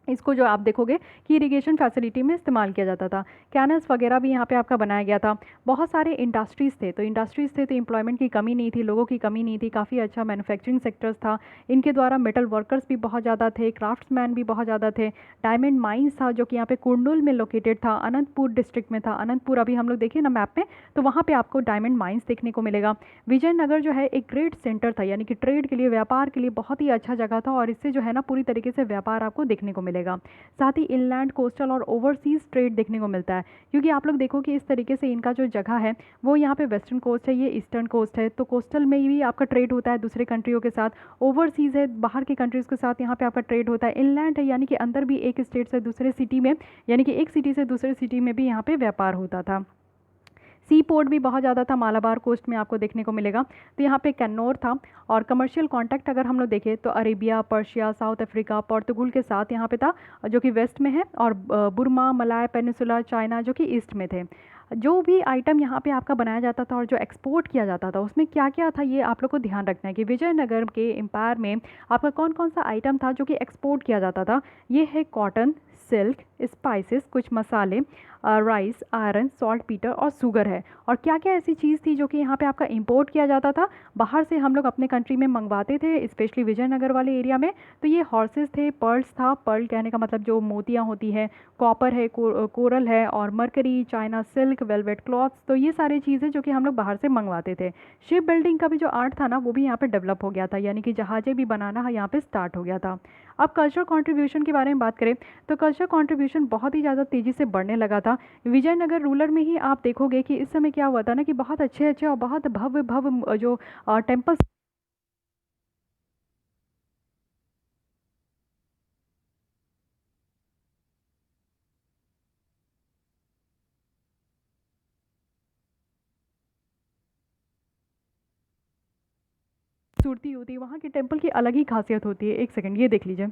इसको जो आप देखोगे कि इरिगेशन फैसिलिटी में इस्तेमाल किया जाता था। कैनल्स वगैरह भी यहाँ पे आपका बनाया गया था। बहुत सारे इंडस्ट्रीज़ थे, तो इंडस्ट्रीज़ थे तो एम्प्लॉयमेंट की कमी नहीं थी, लोगों की कमी नहीं थी, काफ़ी अच्छा मैन्युफैक्चरिंग सेक्टर्स था। इनके द्वारा मेटल वर्कर्स भी बहुत ज़्यादा थे, क्राफ्ट्समैन भी बहुत ज़्यादा थे। डायमंड माइंस था जो कि यहाँ पे कुर्नूल में लोकेटेड था, अनंतपुर डिस्ट्रिक्ट में था। अनंतपुर अभी हम लोग देखिए ना मैप में, तो वहाँ पर आपको डायमंड माइंस देखने को मिलेगा। विजयनगर जो है एक ग्रेट सेंटर था, यानी कि ट्रेड के लिए, व्यापार के लिए बहुत ही अच्छा जगह था, और इससे जो है ना पूरी तरीके से व्यापार आपको देखने को मिलेगा। साथ ही इनलैंड, कोस्टल और ओवरसीज ट्रेड देखने को मिलता है, क्योंकि आप लोग देखो कि इस तरीके से इनका जो जगह है वो यहाँ पे वेस्टर्न कोस्ट है, ये ईस्टर्न कोस्ट है, तो कोस्टल में भी आपका ट्रेड होता है दूसरे कंट्रियों के साथ, ओवरसीज है बाहर की कंट्रीज़ के साथ यहाँ पे आपका ट्रेड होता है, इनलैंड है यानी कि अंदर भी एक स्टेट से दूसरे सिटी में, यानी कि एक सिटी से दूसरे सिटी में भी यहाँ पे व्यापार होता था। सी पोर्ट भी बहुत ज़्यादा था, मालाबार कोस्ट में आपको देखने को मिलेगा। तो यहाँ पे कन्नौर था, और कमर्शियल कॉन्टैक्ट अगर हम लोग देखें तो Arabia, Persia, south Africa, Portugal के साथ यहाँ पे था, जो कि वेस्ट में है, और बुर्मा, मलाय पेनिसुला, चाइना जो कि ईस्ट में थे। जो भी आइटम यहाँ पे आपका बनाया जाता था और जो एक्सपोर्ट किया जाता था उसमें क्या क्या था, ये आप लोग को ध्यान रखना है कि विजयनगर के एम्पायर में आपका कौन कौन सा आइटम था जो कि एक्सपोर्ट किया जाता था। ये है कॉटन, सिल्क, स्पाइसेस, कुछ मसाले, राइस, आयरन, सॉल्ट पीटर और शुगर है। और क्या क्या ऐसी चीज़ थी जो कि यहाँ पे आपका इंपोर्ट किया जाता था, बाहर से हम लोग अपने कंट्री में मंगवाते थे, स्पेशली विजयनगर वाले एरिया में। तो ये हॉर्सेस थे, पर्ल्स था, पर्ल कहने का मतलब जो मोतियाँ होती है, कॉपर है, कोरल है, और mercury, China silk, velvet clothes, तो ये सारी चीज़ें जो कि हम लोग बाहर से मंगवाते थे। शिप बिल्डिंग का भी जो आर्ट था ना वो भी यहाँ पे डेवलप हो गया था, यानी कि जहाज़ें भी बनाना यहाँ पे स्टार्ट हो गया था। अब कल्चर कंट्रीब्यूशन के बारे में बात करें तो कल्चर कंट्रीब्यूशन बहुत ही ज़्यादा तेज़ी से बढ़ने लगा था। विजयनगर रूलर में ही आप देखोगे कि इस समय क्या हुआ था ना कि बहुत अच्छे अच्छे और बहुत भव्य भव्य जो टेम्पल्स खूबसूरती होती है, वहाँ के टेम्पल की अलग ही खासियत होती है। एक सेकंड ये देख लीजिए,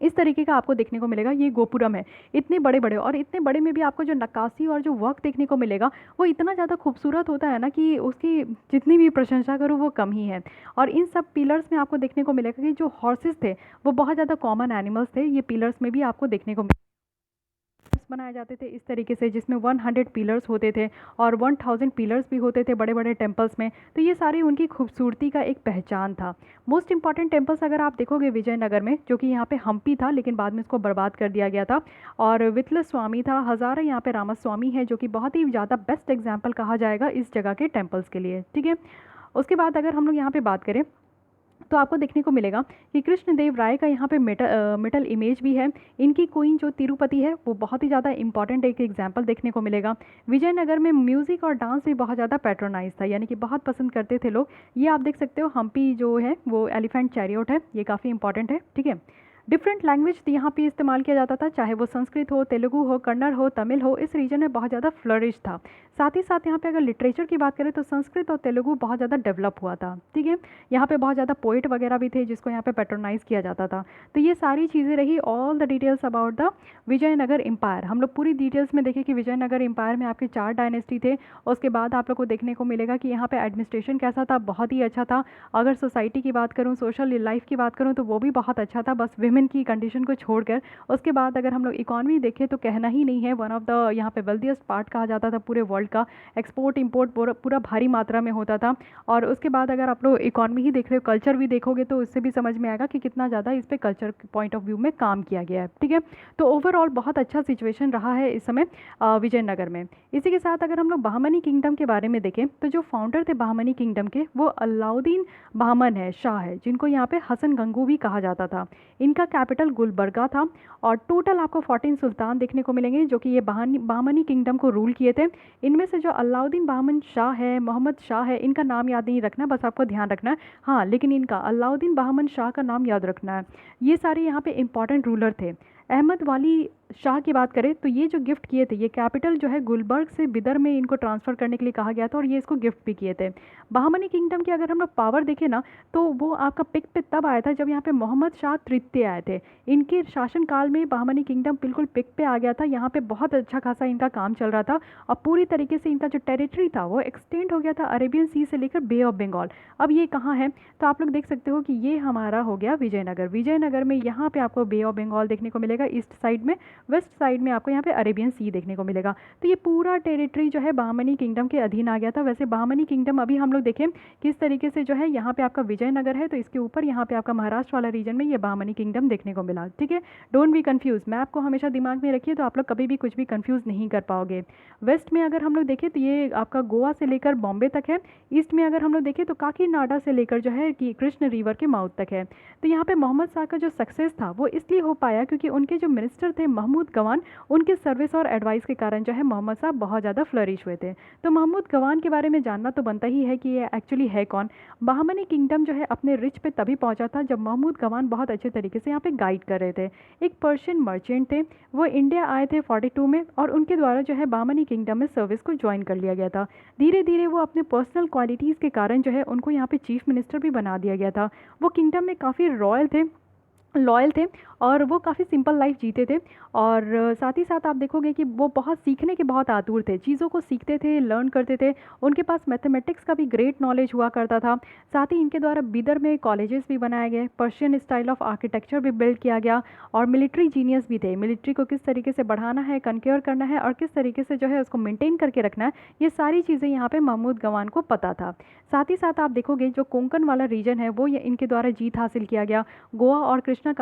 इस तरीके का आपको देखने को मिलेगा। ये गोपुरम है, इतने बड़े बड़े, और इतने बड़े में भी आपको जो नक्काशी और जो वर्क देखने को मिलेगा वो इतना ज़्यादा खूबसूरत होता है ना कि उसकी जितनी भी प्रशंसा करूँ वो कम ही है। और इन सब पिलर्स में आपको देखने को मिलेगा कि जो हॉर्सेस थे वो बहुत ज़्यादा कॉमन एनिमल्स थे, ये पिलर्स में भी आपको देखने को बनाए जाते थे इस तरीके से, जिसमें 100 पिलर्स होते थे और 1000 पिलर्स भी होते थे बड़े बड़े टेम्पल्स में। तो ये सारी उनकी खूबसूरती का एक पहचान था। मोस्ट इंपॉर्टेंट टेम्पल्स अगर आप देखोगे विजयनगर में, जो कि यहाँ पे हम्पी था लेकिन बाद में इसको बर्बाद कर दिया गया था, और वितल स्वामी था, हज़ारा यहाँ पे रामास्वामी है जो कि बहुत ही ज़्यादा बेस्ट एग्जाम्पल कहा जाएगा इस जगह के टेम्पल्स के लिए, ठीक है। उसके बाद अगर हम लोग यहाँ पे बात करें तो आपको देखने को मिलेगा कि कृष्णदेव राय का यहाँ पे मेटल इमेज भी है। इनकी क्वीन जो तिरुपति है वो बहुत ही ज़्यादा इंपॉर्टेंट एक एग्जाम्पल देखने को मिलेगा। विजयनगर में म्यूज़िक और डांस भी बहुत ज़्यादा पैट्रोनाइज था, यानी कि बहुत पसंद करते थे लोग। ये आप देख सकते हो, हम्पी जो है वो एलिफेंट चैरियोट है, ये काफ़ी इंपॉर्टेंट है, ठीक है। डिफरेंट लैंग्वेज यहाँ पे इस्तेमाल किया जाता था, चाहे वो संस्कृत हो, तेलुगु हो, कन्नड़ हो, तमिल हो, इस रीजन में बहुत ज़्यादा फ्लरिश था। साथ ही साथ यहाँ पे अगर लिटरेचर की बात करें तो संस्कृत और तेलुगु बहुत ज़्यादा डेवलप हुआ था, ठीक है। यहाँ पे बहुत ज़्यादा पोइट वगैरह भी थे जिसको यहाँ पे पैट्रोनाइज किया जाता था। तो ये सारी चीज़ें रही, all the details about the Vijayanagara empire. हम लोग पूरी डिटेल्स में देखें कि विजयनगर एम्पायर में आपके 4 डायनेस्टी थे। उसके बाद आप लोग को देखने को मिलेगा कि यहाँ पे एडमिनिस्ट्रेशन कैसा था, बहुत ही अच्छा था। अगर सोसाइटी की बात करूँ, सोशल लाइफ की बात करूँ तो वो भी बहुत अच्छा था, बस विमेन की कंडीशन को छोड़कर। उसके बाद अगर हम लोग इकॉनमी देखें तो कहना ही नहीं है, वन ऑफ द यहाँ पे वेल्दिएस्ट पार्ट कहा जाता था पूरे वर्ल्ड का। एक्सपोर्ट इंपोर्ट पूरा भारी मात्रा में होता था। और उसके बाद अगर आप लोग इकॉनमी ही देख रहे हो, कल्चर भी देखोगे तो इससे भी समझ में आएगा कि कितना ज़्यादा इस पे कल्चर पॉइंट ऑफ व्यू में काम किया गया है, ठीक है। तो ओवरऑल बहुत अच्छा सिचुएशन रहा है इस समय विजयनगर में। इसी के साथ अगर हम लोग बहमनी किंगडम के बारे में देखें तो जो फाउंडर थे बहमनी किंगडम के वो अलाउद्दीन बहमन है, शाह है, जिनको यहाँ पे हसन गंगू भी कहा जाता था। इनका कैपिटल गुलबर्गा था। और टोटल आपको 14 सुल्तान देखने को मिलेंगे जो कि ये बहमनी किंगडम को रूल किए थे। इनमें से जो अलाउद्दीन बहमन शाह है, मोहम्मद शाह है, इनका नाम याद नहीं रखना, बस आपको ध्यान रखना है, हाँ, लेकिन इनका अलाउद्दीन बहमन शाह का नाम याद रखना है। ये सारे यहाँ पे इंपॉर्टेंट रूलर थे। अहमद वाली शाह की बात करें तो ये जो गिफ्ट किए थे, ये कैपिटल जो है गुलबर्ग से बिदर में इनको ट्रांसफ़र करने के लिए कहा गया था और ये इसको गिफ्ट भी किए थे। बहामनी किंगडम की अगर हम लोग पावर देखें ना, तो वो आपका पिक पे तब आया था जब यहाँ पे मोहम्मद शाह तृतीय आए थे। इनके शासनकाल में बहामनी किंगडम बिल्कुल पिक पे आ गया था। यहाँ पे बहुत अच्छा खासा इनका काम चल रहा था और पूरी तरीके से इनका जो टेरिटरी था वो एक्सटेंड हो गया था अरेबियन सी से लेकर बे ऑफ बंगाल। अब ये कहाँ है, तो आप लोग देख सकते हो कि ये हमारा हो गया विजयनगर। विजयनगर में यहाँ पे आपको बे ऑफ बंगाल देखने को मिलेगा ईस्ट साइड में, वेस्ट साइड में आपको यहाँ पे अरेबियन सी देखने को मिलेगा। तो ये पूरा टेरिटरी जो है बहामनी किंगडम के अधीन आ गया था। वैसे बहामनी किंगडम अभी हम लोग देखें किस तरीके से जो है, यहाँ पे आपका विजयनगर है तो इसके ऊपर यहाँ पे आपका महाराष्ट्र वाला रीजन में ये बहामनी किंगडम देखने को मिला। ठीक है, डोंट बी कंफ्यूज, मैप को हमेशा दिमाग में रखिए तो आप लोग कभी भी कुछ भी कंफ्यूज नहीं कर पाओगे। वेस्ट में अगर हम लोग देखें तो ये आपका गोवा से लेकर बॉम्बे तक है। ईस्ट में अगर हम लोग देखें तो काकीनाडा से लेकर जो है कि कृष्ण रिवर के माउथ तक है। तो यहाँ पे मोहम्मद शाह का जो सक्सेस था वो इसलिए हो पाया क्योंकि उनके जो मिनिस्टर थे महमूद गवान, उनके सर्विस और एडवाइस के कारण जो है मोहम्मद शाह बहुत ज़्यादा फ्लरिश हुए थे। तो महमूद गवान के बारे में जानना तो बनता ही है कि ये एक्चुअली है कौन। बहामनी किंगडम जो है अपने रिच पे तभी पहुंचा था जब महमूद गवान बहुत अच्छे तरीके से यहाँ पे गाइड कर रहे थे। एक पर्शियन मर्चेंट थे, वो इंडिया आए थे 42 में और उनके द्वारा जो है बहामनी किंगडम में सर्विस को ज्वाइन कर लिया गया था। धीरे धीरे वो अपने पर्सनल क्वालिटीज़ के कारण जो है उनको यहाँ पे चीफ मिनिस्टर भी बना दिया गया था। वो किंगडम में काफ़ी लॉयल थे और वो काफ़ी सिंपल लाइफ जीते थे। और साथ ही साथ आप देखोगे कि वो बहुत सीखने के बहुत आतुर थे, चीज़ों को सीखते थे, लर्न करते थे। उनके पास मैथमेटिक्स का भी ग्रेट नॉलेज हुआ करता था। साथ ही इनके द्वारा बिदर में कॉलेजेस भी बनाए गए, पर्शियन स्टाइल ऑफ आर्किटेक्चर भी बिल्ड किया गया और मिलिट्री जीनियस भी थे। मिलिट्री को किस तरीके से बढ़ाना है, कन्क्योर करना है और किस तरीके से जो है उसको मेंटेन करके रखना है, ये सारी चीज़ें यहाँ पे महमूद गवान को पता था। साथ ही साथ आप देखोगे जो कोंकण वाला रीजन है वो ये इनके द्वारा जीत हासिल किया गया। गोवा और कृष्णा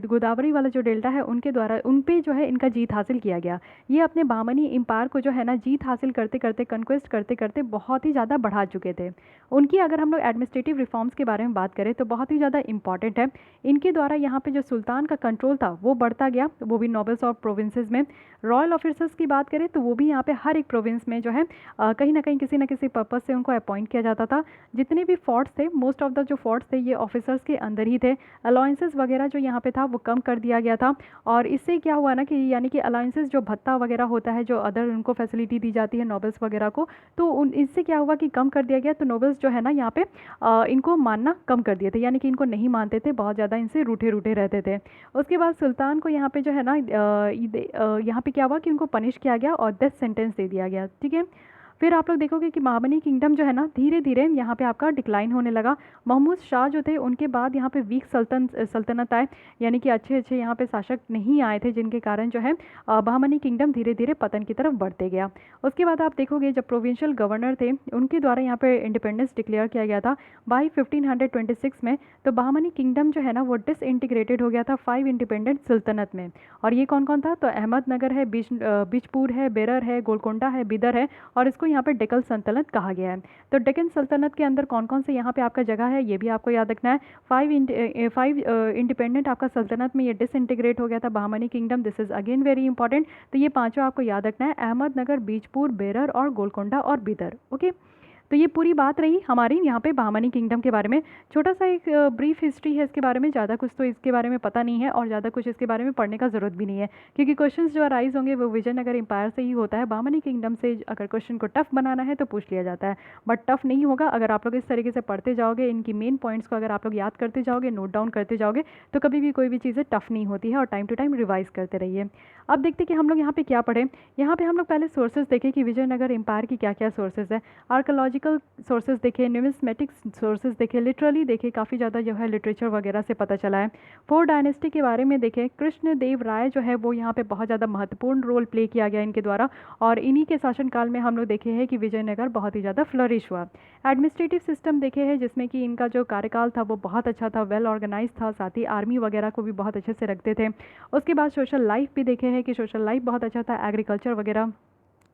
गोदावरी वाला जो डेल्टा है उनके द्वारा उन पे जो है इनका जीत हासिल किया गया। ये अपने बहामनी एम्पायर को जो है ना जीत हासिल करते करते, कन्क्वेस्ट करते करते बहुत ही ज़्यादा बढ़ा चुके थे। उनकी अगर हम लोग एडमिनिस्ट्रेटिव रिफॉर्म्स के बारे में बात करें तो बहुत ही ज़्यादा इंपॉर्टेंट है। इनके द्वारा यहाँ पे जो सुल्तान का कंट्रोल था वो बढ़ता गया, वो भी नोबल्स और प्रोविंसेस में। रॉयल ऑफिसर्स की बात करें तो वो भी यहाँ पे हर एक प्रोविंस में जो है कहीं ना कहीं किसी न किसी पर्पज़ से उनको अपॉइंट किया जाता था। जितने भी फोर्ट्स थे, मोस्ट ऑफ द जो फोर्ट्स थे ये ऑफिसर्स के अंदर ही थे। अलाउंसेस वगैरह जो यहाँ पे था वो कम कर दिया गया था और इससे क्या हुआ ना कि यानी कि अलाउंसेस जो भत्ता वगैरह होता है, जो अदर उनको फैसिलिटी दी जाती है नोबल्स वगैरह को, तो उन इससे क्या हुआ कि कम कर दिया गया। तो नोबल्स जो है ना यहाँ पे इनको मानना कम कर दिए थे, यानी कि इनको नहीं मानते थे, बहुत ज़्यादा इनसे रूठे रूठे रहते थे। उसके बाद सुल्तान को यहाँ पे जो है ना यहाँ पे क्या हुआ कि उनको पनिश किया गया और डेथ सेंटेंस दे दिया गया। ठीक है, फिर आप लोग देखोगे कि बहामनी किंगडम जो है ना धीरे धीरे यहाँ पे आपका डिक्लाइन होने लगा। महमूद शाह जो थे उनके बाद यहाँ पे वीक सल्तनत आए, यानी कि अच्छे अच्छे यहाँ पे शासक नहीं आए थे, जिनके कारण जो है बहामनी किंगडम धीरे धीरे पतन की तरफ बढ़ते गया। उसके बाद आप देखोगे जब प्रोविंशियल गवर्नर थे उनके द्वारा यहाँ पे इंडिपेंडेंस डिक्लेयर किया गया था बाई 1526 में। तो बहामनी किंगडम जो है ना वो डिसइंटीग्रेटेड हो गया था 5 इंडिपेंडेंट सल्तनत में। और ये कौन कौन था, तो अहमदनगर है, बिजपुर है, बेरर है, गोलकोंडा है, बिदर है और इसको यहाँ पे डेक्कन सल्तनत कहा गया है। तो डेक्कन सल्तनत के अंदर कौन कौन से यहाँ पे आपका जगह है ये भी आपको याद रखना है। 5 इंडिपेंडेंट आपका सल्तनत में ये डिसइंटीग्रेट हो गया था Bahmani kingdom, this is again very important. तो ये पांचों आपको याद रखना है, अहमदनगर, बीजपुर, बेरर और गोलकोंडा और बिदर। ओके, तो ये पूरी बात रही हमारी यहाँ पे बहामनी किंगडम के बारे में। छोटा सा एक ब्रीफ हिस्ट्री है इसके बारे में, ज़्यादा कुछ तो इसके बारे में पता नहीं है और ज़्यादा कुछ इसके बारे में पढ़ने का ज़रूरत भी नहीं है क्योंकि क्वेश्चंस जो अराइज होंगे वो विजयनगर एम्पायर से ही होता है। बहामनी किंगडम से अगर क्वेश्चन को टफ बनाना है तो पूछ लिया जाता है, बट टफ नहीं होगा अगर आप लोग इस तरीके से पढ़ते जाओगे, इनकी मेन पॉइंट्स को अगर आप लोग याद करते जाओगे, नोट डाउन करते जाओगे तो कभी भी कोई भी चीज़ें टफ नहीं होती है और टाइम टू टाइम रिवाइज करते रहिए। अब देखते कि हम लोग यहाँ पे क्या पढ़े। यहाँ पे हम लोग पहले सोर्सेज देखें कि विजयनगर एम्पायर की क्या क्या सोर्सेज है। आर्कोलॉजिकल सोर्सेज देखे, न्यूमिस्मेटिक सोर्सेज देखे, लिटरली देखे, काफ़ी ज़्यादा जो है लिटरेचर वगैरह से पता चला है। 4 डायनेस्टी के बारे में देखें, कृष्णदेव राय जो है वो यहाँ पे बहुत ज़्यादा महत्वपूर्ण रोल प्ले किया गया इनके द्वारा और इन्हीं के शासनकाल में हम लोग देखे हैं कि विजयनगर बहुत ही ज़्यादा फ्लरिश हुआ। एडमिनिस्ट्रेटिव सिस्टम देखे हैं जिसमें कि इनका जो कार्यकाल था वो बहुत अच्छा था, वेल ऑर्गेनाइज था, साथ ही आर्मी वगैरह को भी बहुत अच्छे से रखते थे। उसके बाद सोशल लाइफ भी देखे हैं कि सोशल लाइफ बहुत अच्छा था, एग्रीकल्चर वगैरह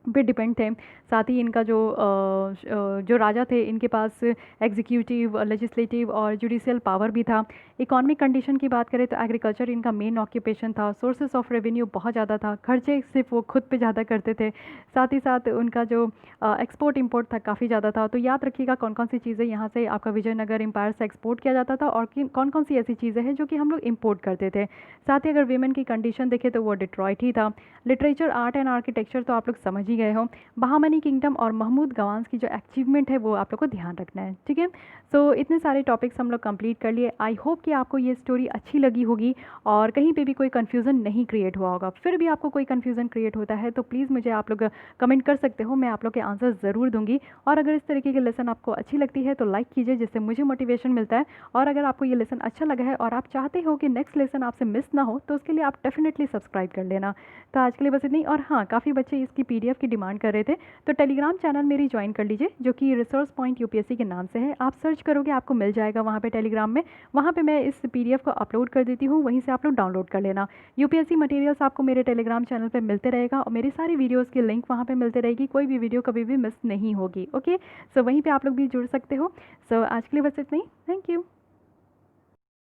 पे डिपेंड थे। साथ ही इनका जो राजा थे, इनके पास एग्जीक्यूटिव, लेजिस्लेटिव और जुडिशियल पावर भी था। इकोनॉमिक कंडीशन की बात करें तो एग्रीकल्चर इनका मेन ऑक्यूपेशन था। सोर्सेस ऑफ रेवेन्यू बहुत ज़्यादा था, खर्चे सिर्फ वो खुद पे ज़्यादा करते थे। साथ ही साथ उनका जो एक्सपोर्ट इंपोर्ट था काफ़ी ज़्यादा था। तो याद रखिएगा कौन कौन सी चीज़ें यहाँ से आपका विजयनगर एम्पायर से एक्सपोर्ट किया जाता था और कौन कौन सी ऐसी चीज़ें हैं जो कि हम लोग इम्पोर्ट करते थे। साथ ही अगर वीमेन की कंडीशन देखें तो वो डिट्रॉइट ही था। लिटरेचर, आर्ट एंड आर्किटेक्चर तो आप लोग समझ ही गए हो। बहामनी किंगडम और महमूद गवान्स की जो अचीवमेंट है वो आप लोग को ध्यान रखना है, ठीक है। सो इतने सारे टॉपिक्स हम लोग कंप्लीट कर लिए। आई होप कि आपको ये स्टोरी अच्छी लगी होगी और कहीं पे भी कोई कन्फ्यूज़न नहीं क्रिएट हुआ होगा। फिर भी आपको कोई कन्फ्यूज़न क्रिएट होता है तो प्लीज़ मुझे आप लोग कमेंट कर सकते हो, मैं आप लोग के आंसर ज़रूर दूंगी। और अगर इस तरीके की लेसन आपको अच्छी लगती है तो लाइक कीजिए, जिससे मुझे मोटिवेशन मिलता है। और अगर आपको ये लेसन अच्छा लगा है और आप चाहते हो कि नेक्स्ट लेसन आपसे मिस ना हो तो उसके लिए आप डेफिनेटली सब्सक्राइब कर लेना। तो आज के लिए बस इतनी। और हाँ, काफ़ी बच्चे इसकी PDF की डिमांड कर रहे थे, तो टेलीग्राम चैनल मेरी ज्वाइन कर लीजिए जो कि रिसोर्स पॉइंट UPSC के नाम से है। आप सर्च करोगे आपको मिल जाएगा वहाँ पे टेलीग्राम में। वहाँ पे मैं इस PDF को अपलोड कर देती हूँ, वहीं से आप लोग डाउनलोड कर लेना। UPSC मटेरियल्स आपको मेरे टेलीग्राम चैनल पे मिलते रहेगा और मेरी सारी वीडियोज़ की लिंक वहाँ पर मिलते रहेगी, कोई भी वीडियो कभी भी मिस नहीं होगी। ओके, सो वहीं पर आप लोग भी जुड़ सकते हो। सो आज के लिए बस इतना ही। Thank you.